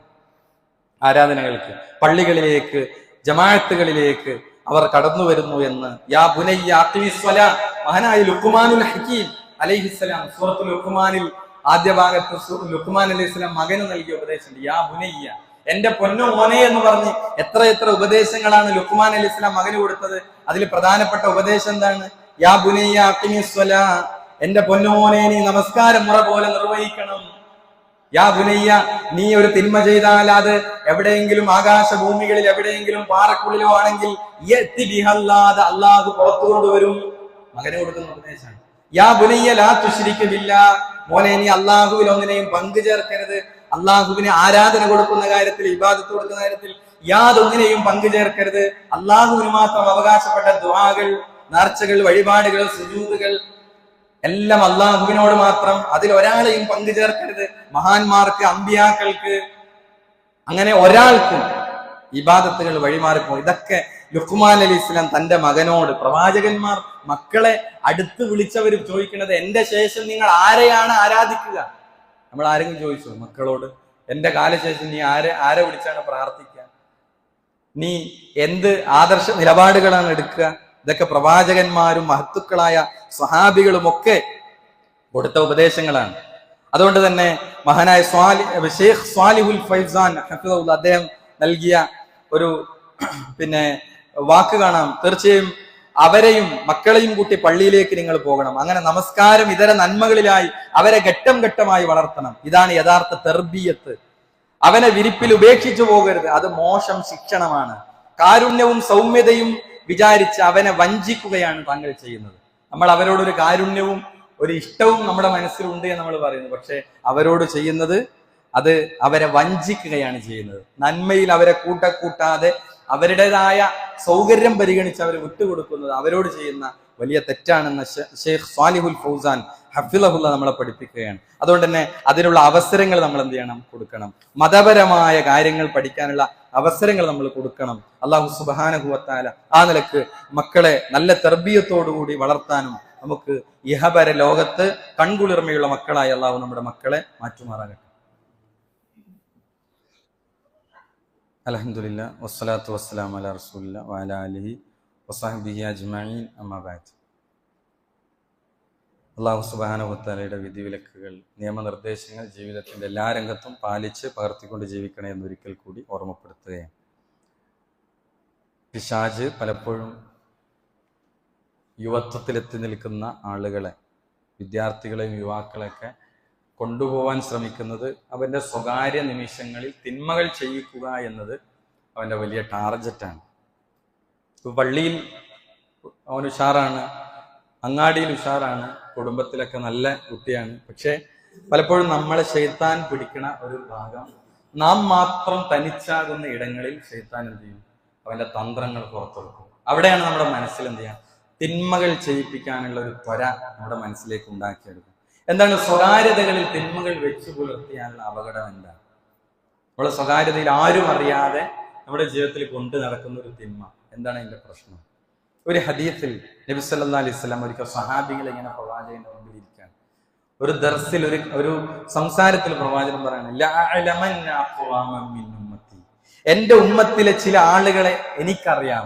ആരാധനകൾക്ക്, പള്ളികളിലേക്ക്, ജമാഅത്തുകളിലേക്ക് അവർ കടന്നു വരുന്നു എന്ന് യാ ബുനയ്യ അഖിമിസ് സ്വലാ, മഹാനായ ലുഖ്മാനുൽ ഹകീം അലൈഹിസ്സലാം സൂറത്തുൽ ലുഖ്മാനിൽ ആദ്യ ഭാഗത്ത് ലുഖ്മാൻ അലൈഹിസ്സലാം മകന് നൽകിയ ഉപദേശം, യാ ബുനയ്യ, എന്റെ പൊന്നു മോനെ എന്ന് പറഞ്ഞ് എത്ര ഉപദേശങ്ങളാണ് ലുഖ്മാൻ അലൈഹിസ്സലാം മകന് കൊടുത്തത്. അതിൽ പ്രധാനപ്പെട്ട ഉപദേശം എന്താണ്? യാ ബുനയ്യ അഖിമിസ് സ്വലാ, എന്റെ പൊന്നുമോനെ നീ നമസ്കാരം മുറ പോലെ നിർവഹിക്കണം. യാ ബുനയ്യ, നീ ഒരു തിന്മ ചെയ്താൽ അത് എവിടെയെങ്കിലും ആകാശഭൂമികളിൽ എവിടെയെങ്കിലും പാറക്കുള്ളിലോ ആണെങ്കിൽ അല്ലാഹു പുറത്തു കൊണ്ടുവരും. മകനെ കൊടുക്കുന്ന ഉപദേശമാണ്. യാ ബുനയ്യ ലാ തുശ്രിക ബില്ലാഹ്, മോനെ നീ അള്ളാഹുവിൽ ഒന്നിനെയും പങ്കു ചേർക്കരുത്. അള്ളാഹുവിന് ആരാധന കൊടുക്കുന്ന കാര്യത്തിൽ, ഇബാദത്ത് കൊടുക്കുന്ന കാര്യത്തിൽ യാതൊന്നിനെയും പങ്കു ചേർക്കരുത്. അള്ളാഹുവിന് മാത്രം അവകാശപ്പെട്ട ദുആകൾ, നേർച്ചകൾ, വഴിപാടുകൾ, സുജൂദുകൾ എല്ലാം അള്ളാഹുവിനോട് മാത്രം, അതിൽ ഒരാളെയും പങ്കു ചേർക്കരുത്. മഹാന്മാർക്ക്, അമ്പിയാക്കൾക്ക്, അങ്ങനെ ഒരാൾക്കും ഇബാദത്തുകൾ വഴിമാറിപ്പോ. ഇതൊക്കെ ലുഖ്മാൻ അലൈഹിസ്സലാം തന്റെ മകനോട്, പ്രവാചകന്മാർ മക്കളെ അടുത്ത് വിളിച്ചവർ ചോദിക്കുന്നത്, എന്റെ ശേഷം നിങ്ങൾ ആരെയാണ് ആരാധിക്കുക? നമ്മൾ ആരെങ്കിലും ചോദിച്ചു മക്കളോട്, എന്റെ കാലശേഷം നീ ആരെ വിളിച്ചാണ് പ്രാർത്ഥിക്കുക? നീ എന്ത് ആദർശ നിലപാടുകളാണ് എടുക്കുക? ഇതൊക്കെ പ്രവാചകന്മാരും മഹത്തുക്കളായ സ്വഹാബികളും ഒക്കെ കൊടുത്ത ഉപദേശങ്ങളാണ്. അതുകൊണ്ട് തന്നെ മഹാനായ ഷെയ്ഖ് സ്വാലിഹുൽ ഫൈസാൻ ഹഫിദുല്ലാഹ് അദ്ദേഹം നൽകിയ ഒരു വാക്ക് കാണാം. തീർച്ചയായും അവരെയും മക്കളെയും കൂട്ടി പള്ളിയിലേക്ക് നിങ്ങൾ പോകണം. അങ്ങനെ നമസ്കാരം ഇതര നന്മകളിലായി അവരെ ഘട്ടം ഘട്ടമായി വളർത്തണം. ഇതാണ് യഥാർത്ഥ തർബിയത്ത്. അവനെ വിരിപ്പിൽ ഉപേക്ഷിച്ചു പോകരുത്. അത് മോശം ശിക്ഷണമാണ്. കാരുണ്യവും സൗമ്യതയും വിചാരിച്ച് അവനെ വഞ്ചിക്കുകയാണ് താങ്കൾ ചെയ്യുന്നത്. നമ്മൾ അവരോടൊരു കാരുണ്യവും ഒരു ഇഷ്ടവും നമ്മുടെ മനസ്സിലുണ്ട് എന്ന് നമ്മൾ പറയുന്നു. പക്ഷെ അവരോട് ചെയ്യുന്നത് അത് അവരെ വഞ്ചിക്കുകയാണ് ചെയ്യുന്നത്. നന്മയിൽ അവരെ കൂട്ടാതെ അവരുടേതായ സൗകര്യം പരിഗണിച്ച് അവരെ വിട്ടുകൊടുക്കുന്നത് അവരോട് ചെയ്യുന്ന വലിയ തെറ്റാണെന്ന് ഷെയ്ഖ് സ്വാലിഹുൽ ഫൗസാൻ ഹഫിളഹുല്ല നമ്മളെ പഠിപ്പിക്കുകയാണ്. അതുകൊണ്ട് തന്നെ അതിനുള്ള അവസരങ്ങൾ നമ്മൾ എന്ത് ചെയ്യണം? കൊടുക്കണം. മതപരമായ കാര്യങ്ങൾ പഠിക്കാനുള്ള അവസരങ്ങൾ നമ്മൾ കൊടുക്കണം. അല്ലാഹു സുബ്ഹാനഹു വ തആല ആ നിലക്ക് മക്കളെ നല്ല തർബിയത്തോടുകൂടി വളർത്താനും നമുക്ക് ഇഹപര ലോകത്ത് കൺകുളിർമയുള്ള മക്കളായി അല്ലാഹു നമ്മുടെ മക്കളെ മാറ്റുമാറാകട്ടെ. അൽഹംദുലില്ലാഹ് വസ്സലാത്തു വസ്സലാമു അലാ റസൂലില്ലാഹി വഅലാ ആലിഹി വസഹ്ബിഹി അജ്മഈൻ. അമ്മാ ബഅദ്. അല്ലാഹു സുബ്ഹാനഹു വ തആലയുടെ വിധിവിലക്കുകൾ, നിയമനിർദ്ദേശങ്ങൾ ജീവിതത്തിന്റെ എല്ലാ രംഗത്തും പാലിച്ച് പകർത്തിക്കൊണ്ട് ജീവിക്കണേ എന്നൊരിക്കൽ കൂടി ഓർമ്മപ്പെടുത്തുകയാണ്. പിശാച് പലപ്പോഴും യുവത്വത്തിലെത്തി നിൽക്കുന്ന ആളുകളെ, വിദ്യാർത്ഥികളെയും യുവാക്കളെയൊക്കെ കൊണ്ടുപോകാൻ ശ്രമിക്കുന്നത് അവന്റെ സ്വകാര്യ നിമിഷങ്ങളിൽ തിന്മകൾ ചെയ്യിക്കുക എന്നത് അവന്റെ വലിയ ടാർജറ്റാണ്. പള്ളിയിൽ അവൻ ഉഷാറാണ്, അങ്ങാടിയിൽ ഉഷാറാണ്, കുടുംബത്തിലൊക്കെ നല്ല കുട്ടിയാണ്. പക്ഷെ പലപ്പോഴും നമ്മളെ ശൈത്താൻ പിടിക്കണ ഒരു ഭാഗം, നാം മാത്രം തനിച്ചാകുന്ന ഇടങ്ങളിൽ ശൈത്താൻ എന്ത് ചെയ്യും? അവന്റെ തന്ത്രങ്ങൾ പുറത്തെടുക്കും. അവിടെയാണ് നമ്മുടെ മനസ്സിൽ എന്ത് ചെയ്യാം? തിന്മകൾ ചെയ്യിപ്പിക്കാനുള്ള ഒരു ത്വര നമ്മുടെ മനസ്സിലേക്ക് ഉണ്ടാക്കിയെടുക്കും. എന്താണ്? സ്വകാര്യതകളിൽ തിന്മകൾ വെച്ചു പുലർത്തിയാലുള്ള അപകടം എന്താണ്? നമ്മുടെ സ്വകാര്യതയിൽ ആരും അറിയാതെ നമ്മുടെ ജീവിതത്തിൽ കൊണ്ടു നടക്കുന്ന ഒരു തിന്മ എന്താണ് അതിന്റെ പ്രശ്നം? ഒരു ഹദീസിൽ നബി സല്ലല്ലാഹു അലൈഹി വസല്ലം ഒരിക്കൽ സഹാബികൾ ഇങ്ങനെ പ്രവാചകന്റെ മുമ്പിൽ ഇരിക്കുകയാണ്. ഒരു ദർസിൽ ഒരു സംസാരത്തിൽ പ്രവാചകൻ പറയാണ്, എന്റെ ഉമ്മത്തിലെ ചില ആളുകളെ എനിക്കറിയാം.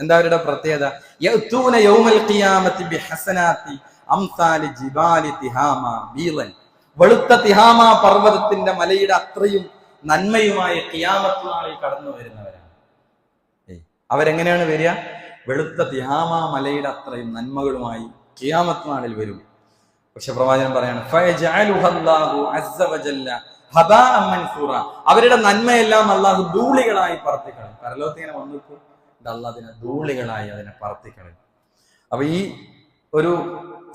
എന്താ അവരുടെ പ്രത്യേകത? യഅ്തൂന യൗമൽ ഖിയാമത്തി ബിഹസനാത്തി അംസാലി ജിബാലി തിഹാമ ബീളൻ. വെളുത്ത തിഹാമ പർവ്വതത്തിന്റെ മലയുടെ അത്രയും നന്മയുമായി ഖിയാമത്ത് നാളിൽ കടന്നു വരുന്നവരാണ്. അവരെങ്ങനെയാണ് വരിക? വെളുത്ത തിഹാമ മലയുടെ അത്രയും നന്മകളുമായി ഖിയാമത്ത് നാളിൽ വരും. പക്ഷെ പ്രവാചകൻ പറയാണ്, ഫയജഅലുഹല്ലാഹു അസ്സ വജല്ല ഹബാഅൻ മൻസൂറ. അവരുടെ നന്മയെല്ലാം അല്ലാഹു ധൂളികളായി പറത്തിക്കളയും. പരലോകത്ത് ഇങ്ങനെ വന്നിട്ട് അല്ലാഹു അതിനെ ധൂളികളായി അതിനെ പറത്തിക്കളയും. അപ്പൊ ഈ ഒരു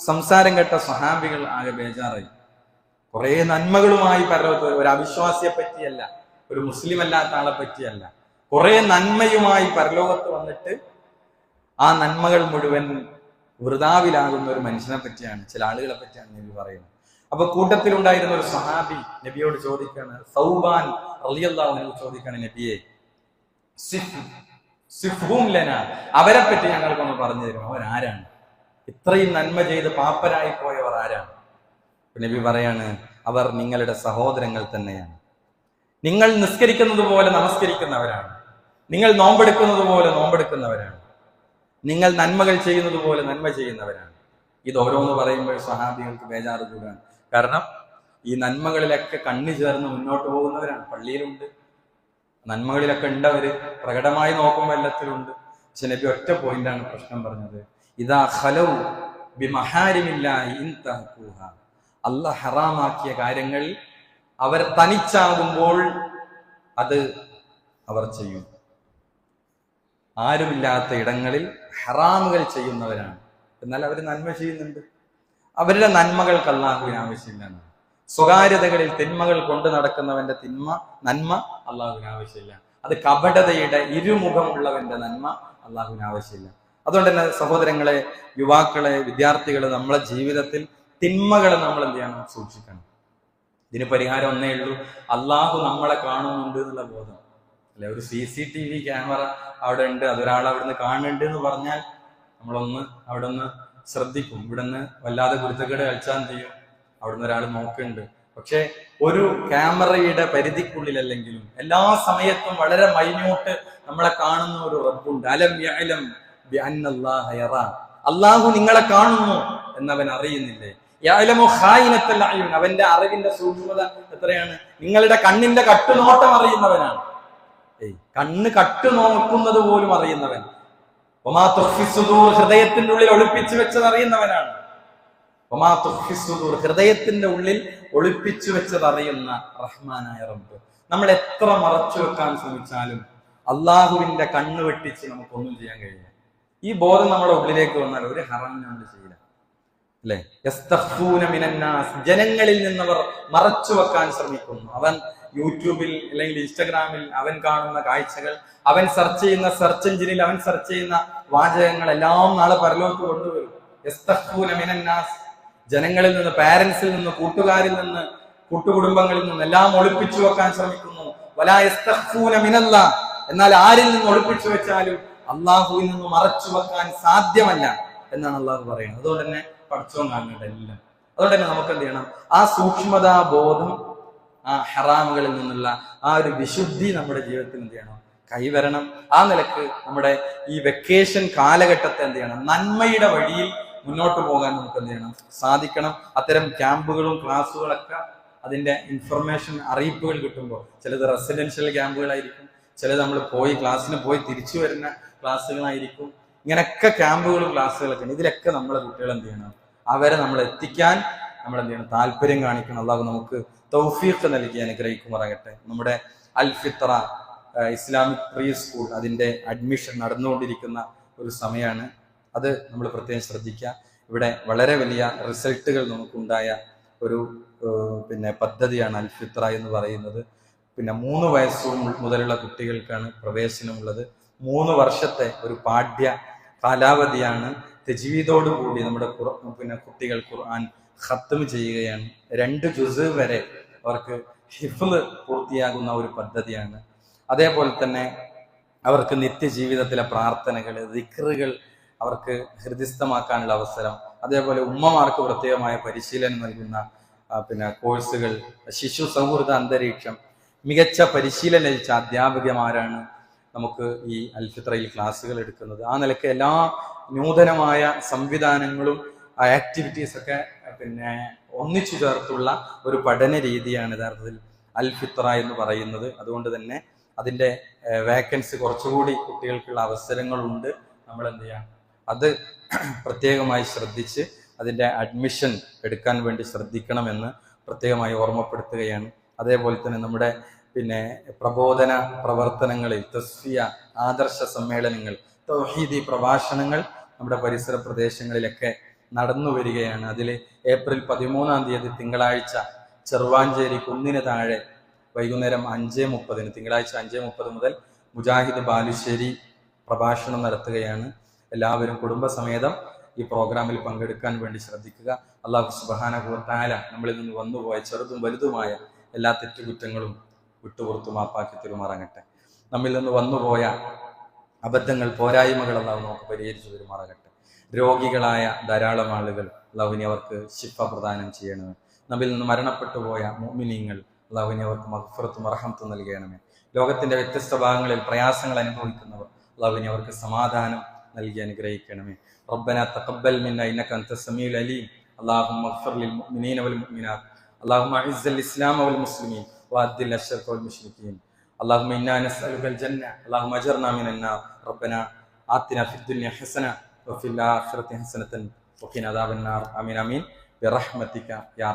സംസാരം കേട്ട സ്വഹാബികൾ ആകെ ബേജാറായി. കുറെ നന്മകളുമായി പരലോകത്ത്, ഒരു അവിശ്വാസിയെ പറ്റിയല്ല, ഒരു മുസ്ലിം അല്ലാത്ത ആളെ പറ്റിയല്ല, കുറെ നന്മയുമായി പരലോകത്ത് വന്നിട്ട് ആ നന്മകൾ മുഴുവൻ വൃതാവിലാകുന്ന ഒരു മനുഷ്യനെ പറ്റിയാണ്, ചില ആളുകളെ പറ്റിയാണ് നബി പറയുന്നത്. അപ്പൊ കൂട്ടത്തിലുണ്ടായിരുന്ന ഒരു സഹാബി നബിയോട് ചോദിക്കാണ്, സൗബാൻ റളിയല്ലാഹു അൻഹു ചോദിക്കാണ്, നബിയെ സിഫ്ഹും ലനാ, അവരെ പറ്റി ഞങ്ങൾക്കൊന്ന് പറഞ്ഞു തരും, അവരാരാണ്? ഇത്രയും നന്മ ചെയ്ത് പാപ്പരായി പോയവർ ആരാണ്? നബി പറയാണ്, അവർ നിങ്ങളുടെ സഹോദരങ്ങൾ തന്നെയാണ്. നിങ്ങൾ നിസ്കരിക്കുന്നത് പോലെ നമസ്കരിക്കുന്നവരാണ്, നിങ്ങൾ നോമ്പെടുക്കുന്നത് പോലെ നോമ്പെടുക്കുന്നവരാണ്, നിങ്ങൾ നന്മകൾ ചെയ്യുന്നത് പോലെ നന്മ ചെയ്യുന്നവരാണ്. ഇത് ഓരോന്ന് പറയുമ്പോൾ സ്വഹാബികൾക്ക് ബേജാറ് കൂടാണ്. കാരണം ഈ നന്മകളിലൊക്കെ കണ്ണു ചേർന്ന് മുന്നോട്ട് പോകുന്നവരാണ്. പള്ളിയിലുണ്ട്, നന്മകളിലൊക്കെ ഉണ്ടവര്, പ്രകടമായി നോക്കുമ്പോൾ എല്ലാത്തിലുണ്ട്. പക്ഷെ നബി ഒറ്റ പോയിന്റാണ് പ്രശ്നം പറഞ്ഞത്, ഇദാ ഖലൗ ബിമഹാരിമില്ലാഹി ഇൻതഹഖൂഹ. അല്ലാഹ് ഹറാമാക്കിയ കാര്യങ്ങൾ അവർ തനിച്ചാകുമ്പോൾ അത് അവർ ചെയ്യും. ആരുമില്ലാത്ത ഇടങ്ങളിൽ ഹറാമുകൾ ചെയ്യുന്നവരാണ്. എന്നാൽ അവർ നന്മ ചെയ്യുന്നുണ്ട്. അവരുടെ നന്മകൾക്ക് അല്ലാഹുവിന് ആവശ്യമില്ല. സ്വകാര്യതകളിൽ തിന്മകൾ കൊണ്ട് നടക്കുന്നവന്റെ നന്മ അല്ലാഹുവിന് ആവശ്യമില്ല. അത് കപടതയുടെ ഇരുമുഖമുള്ളവന്റെ നന്മ അല്ലാഹുവിന് ആവശ്യമില്ല. അതുകൊണ്ട് തന്നെ സഹോദരങ്ങളെ, യുവാക്കളെ, വിദ്യാർത്ഥികളെ, നമ്മളെ ജീവിതത്തിൽ തിന്മകളെ നമ്മൾ എന്ത് ചെയ്യണം? സൂക്ഷിക്കണം. ഇതിന് പരിഹാരം ഒന്നേ ഉള്ളൂ, അല്ലാഹു നമ്മളെ കാണുന്നുണ്ട് എന്നുള്ള ബോധം. അല്ലെ, ഒരു CCTV ക്യാമറ അവിടെ ഉണ്ട്, അതൊരാൾ അവിടുന്ന് കാണുന്നുണ്ട് എന്ന് പറഞ്ഞാൽ നമ്മളൊന്ന് അവിടെ ഒന്ന് ശ്രദ്ധിക്കും. ഇവിടുന്ന് വല്ലാതെ കുരുത്തക്കേട് കളിച്ചാൽ എന്ത് ചെയ്യും? അവിടുന്ന് ഒരാൾ നോക്കുന്നുണ്ട്. പക്ഷെ ഒരു ക്യാമറയുടെ പരിധിക്കുള്ളിലല്ലെങ്കിലും എല്ലാ സമയത്തും വളരെ മൈന്യൂട്ട് നമ്മളെ കാണുന്ന ഒരു റബ്ബുണ്ട്. അലം യഅലം ബിഅന്നല്ലാഹ യറാ. അല്ലാഹു നിങ്ങളെ കാണുന്നു എന്നവൻ അറിയുന്നില്ലേ? യഅലമു ഖായിനത്തുൽ അയുൻ. അവന്റെ അറിവിന്റെ സൂക്ഷ്മത എത്രയാണ്? നിങ്ങളുടെ കണ്ണിന്റെ കട്ടുനോട്ടം അറിയുന്നവനാണ്. കണ്ണ് കട്ടു നോക്കുന്നത് പോലും അറിയുന്നവൻ. വമാ തുഖ്ഫി സുദൂർ, ഹൃദയത്തിന്റെ ഉള്ളിൽ ഒളിപ്പിച്ചു വെച്ചത് അറിയുന്നവനാണ്. വമാ തുഖ്ഫി സുദൂർ, ഹൃദയത്തിന്റെ ഉള്ളിൽ ഒളിപ്പിച്ചു വെച്ചത് അറിയുന്ന റഹ്മാനായ റബ്ബ്. നമ്മൾ എത്ര മറച്ചു വെക്കാൻ ശ്രമിച്ചാലും അള്ളാഹുവിന്റെ കണ്ണ് വെട്ടിച്ച് നമുക്കൊന്നും ചെയ്യാൻ കഴിയില്ല. ഈ ബോധം നമ്മുടെ ഉള്ളിലേക്ക് വന്നാൽ ഒരു ഹറാം നമ്മൾ ചെയ്യില്ല. അല്ലെ, യസ്തഖ്ഫൂന മിനന്നാസ്, ജനങ്ങളിൽ നിന്നവർ മറച്ചു വെക്കാൻ ശ്രമിക്കുന്നു. അവൻ യൂട്യൂബിൽ അല്ലെങ്കിൽ ഇൻസ്റ്റഗ്രാമിൽ അവൻ കാണുന്ന കാഴ്ചകൾ, അവൻ സെർച്ച് ചെയ്യുന്ന സെർച്ച് എഞ്ചിനിൽ അവൻ സെർച്ച് ചെയ്യുന്ന വാചകങ്ങൾ എല്ലാം നാളെ പരലോകത്ത് കൊണ്ടുവരും. യസ്തഖ്ഫൂന മിനന്നാസ്, ജനങ്ങളിൽ നിന്ന്, പാരന്റ്സിൽ നിന്ന്, കൂട്ടുകാരിൽ നിന്ന്, കൂട്ടുകുടുംബങ്ങളിൽ നിന്ന് എല്ലാം ഒളിപ്പിച്ചു വെക്കാൻ ശ്രമിക്കുന്നു. വലാ യസ്തഖ്ഫൂന മിനല്ലാഹ്, എന്നാൽ ആരിൽ നിന്ന് ഒളിപ്പിച്ചു വെച്ചാലും അള്ളാഹുവിൽ നിന്ന് മറച്ചു വെക്കാൻ സാധ്യമല്ല എന്നാണ് അള്ളാഹു പറയുന്നത്. അതുകൊണ്ട് തന്നെ പഠിച്ചോൻ കാണുന്നുണ്ട് എല്ലാം. അതുകൊണ്ട് തന്നെ നമുക്ക് എന്ത് ചെയ്യണം? ആ സൂക്ഷ്മതാ ബോധം, ആ ഹറാമുകളിൽ നിന്നുള്ള ആ ഒരു വിശുദ്ധി നമ്മുടെ ജീവിതത്തിൽ എന്ത് ചെയ്യണം? കൈവരണം. ആ നിലക്ക് നമ്മുടെ ഈ വെക്കേഷൻ കാലഘട്ടത്തെ എന്ത് ചെയ്യണം? നന്മയുടെ വഴിയിൽ മുന്നോട്ട് പോകാൻ നമുക്ക് എന്ത് ചെയ്യണം? സാധിക്കണം. അത്തരം ക്യാമ്പുകളും ക്ലാസ്സുകളൊക്കെ അതിന്റെ ഇൻഫർമേഷൻ, അറിയിപ്പുകൾ കിട്ടുമ്പോൾ, ചിലത് റെസിഡൻഷ്യൽ ക്യാമ്പുകളായിരിക്കും, ചിലത് നമ്മൾ ക്ലാസ്സിന് പോയി തിരിച്ചു വരുന്ന ക്ലാസ്സുകളായിരിക്കും. ഇങ്ങനെയൊക്കെ ക്യാമ്പുകളും ക്ലാസ്സുകളൊക്കെ ഉണ്ട്. ഇതിലൊക്കെ നമ്മളെ കുട്ടികൾ എന്ത് ചെയ്യണം? അവരെ നമ്മൾ എത്തിക്കാൻ നമ്മൾ എന്ത് ചെയ്യണം? താല്പര്യം കാണിക്കണം. അല്ലാഹു നമുക്ക് തൗഫീഖ് നൽകി അനുഗ്രഹിക്കുമാറാകട്ടെ. നമ്മുടെ അൽ ഫിത്ര ഇസ്ലാമിക് പ്രീ സ്കൂൾ, അതിന്റെ അഡ്മിഷൻ നടന്നുകൊണ്ടിരിക്കുന്ന ഒരു സമയമാണ്. അത് നമ്മൾ പ്രത്യേകം ശ്രദ്ധിക്കുക. ഇവിടെ വളരെ വലിയ റിസൾട്ടുകൾ നമുക്കുണ്ടായ ഒരു പദ്ധതിയാണ് അൽ ഫിത്ര എന്ന് പറയുന്നത്. 3 വയസ്സ് മുതലുള്ള കുട്ടികൾക്കാണ് പ്രവേശനമുള്ളത്. 3 വർഷത്തെ ഒരു പാഠ്യ കാലാവധിയാണ്. തജ്വീദോടുകൂടി നമ്മുടെ കുട്ടികൾ ഖുർആൻ ഖത്മ് ചെയ്യുകയാണ്. 2 ജുസ് വരെ അവർക്ക് ഹിഫ്ള് പൂർത്തിയാകുന്ന ഒരു പദ്ധതിയാണ്. അതേപോലെ തന്നെ അവർക്ക് നിത്യജീവിതത്തിലെ പ്രാർത്ഥനകൾ, ദിക്റുകൾ അവർക്ക് ഹൃദിസ്ഥമാക്കാനുള്ള അവസരം, അതേപോലെ ഉമ്മമാർക്ക് പ്രത്യേകമായ പരിശീലനം നൽകുന്ന കോഴ്സുകൾ, ശിശു സൗഹൃദ അന്തരീക്ഷം, മികച്ച പരിശീലനം ലഭിച്ച അധ്യാപകമാരാണ് നമുക്ക് ഈ അൽ ഫിത്രയിൽ ക്ലാസ്സുകൾ എടുക്കുന്നത്. ആ നിലയ്ക്ക് എല്ലാ നൂതനമായ സംവിധാനങ്ങളും ആക്ടിവിറ്റീസ് ഒക്കെ ഒന്നിച്ചു ചേർത്തുള്ള ഒരു പഠന രീതിയാണ് യഥാർത്ഥത്തിൽ അൽ ഫിത്ര എന്ന് പറയുന്നത്. അതുകൊണ്ട് തന്നെ അതിൻ്റെ വേക്കൻസി കുറച്ചുകൂടി കുട്ടികൾക്കുള്ള അവസരങ്ങളുണ്ട്. നമ്മൾ എന്ത് ചെയ്യാം, അത് പ്രത്യേകമായി ശ്രദ്ധിച്ച് അതിൻ്റെ അഡ്മിഷൻ എടുക്കാൻ വേണ്ടി ശ്രദ്ധിക്കണമെന്ന് പ്രത്യേകമായി ഓർമ്മപ്പെടുത്തുകയാണ്. അതേപോലെ തന്നെ നമ്മുടെ പ്രബോധന പ്രവർത്തനങ്ങളിൽ തസ്ഫിയ, ആദർശ സമ്മേളനങ്ങൾ, തൗഹീദി പ്രഭാഷണങ്ങൾ നമ്മുടെ പരിസര പ്രദേശങ്ങളിലൊക്കെ നടന്നു വരികയാണ്. അതിൽ ഏപ്രിൽ 13-ാം തീയതി തിങ്കളാഴ്ച ചെറുവാഞ്ചേരി കുന്നിന് താഴെ വൈകുന്നേരം 5:30 തിങ്കളാഴ്ച 5:30 മുതൽ മുജാഹിദ് ബാലുശ്ശേരി പ്രഭാഷണം നടത്തുകയാണ്. എല്ലാവരും കുടുംബസമേതം ഈ പ്രോഗ്രാമിൽ പങ്കെടുക്കാൻ വേണ്ടി ശ്രദ്ധിക്കുക. അല്ലാഹു സുബ്ഹാനഹു വ തആല നമ്മളിൽ നിന്ന് വന്നുപോയ ചെറുതും വലുതുമായ എല്ലാ തെറ്റുകുറ്റങ്ങളും വിട്ടുപുറത്തു മാപ്പാക്കി തരുമാറാകട്ടെ. നമ്മിൽ നിന്ന് വന്നുപോയ അബദ്ധങ്ങൾ, പോരായ്മകൾ അല്ലാഹു നമുക്ക് പരിഹരിച്ചു തരുമാറാകട്ടെ. രോഗികളായ ധാരാളം ആളുകൾ അല്ലാഹുവിനെ അവർക്ക് ശിഫ പ്രദാനം ചെയ്യണമേ. നമ്മിൽ നിന്ന് മരണപ്പെട്ടു പോയ മുഅ്മിനീങ്ങൾ അല്ലാഹുവിനെ അവർക്ക് മഗ്ഫിറത്തും റഹ്മത്തും നൽകണമേ. ലോകത്തിന്റെ വ്യത്യസ്ത ഭാഗങ്ങളിൽ പ്രയാസങ്ങൾ അനുഭവിക്കുന്നവർ അല്ലാഹുവിനെ അവർക്ക് സമാധാനം നൽകി അനുഗ്രഹിക്കണമേ. റബ്ബനാ തഖബ്ബൽ മിന്നാ ഇന്നക അൻതസ് സമീഉൽ അലീം. അല്ലാഹുമ്മ ഗ്ഫിർ ലിൽ മുഅ്മിനീന വൽ മുഅ്മിനാത്ത്. അല്ലാഹുമ്മ അഇസ്സൽ ഇസ്ലാമ വൽ മുസ്ലിമീൻ വഅദ്ദിൽ അശ്ശർക വൽ മുശ്രിക്കീൻ. അല്ലാഹുമ്മ ഇന്നാ നസ്അലുകൽ ജന്ന. അല്ലാഹുമ്മ അജിർനാ മിനൻ നാർ. റബ്ബനാ ആതിനാ ഫിദ് ദുനിയ ഹസന വഫിൽ ആഖിറതി ഹസനതൻ വഖിനാ അദാബൻ നാർ. ആമീൻ ആമീൻ ബിറഹ്മതിക യാ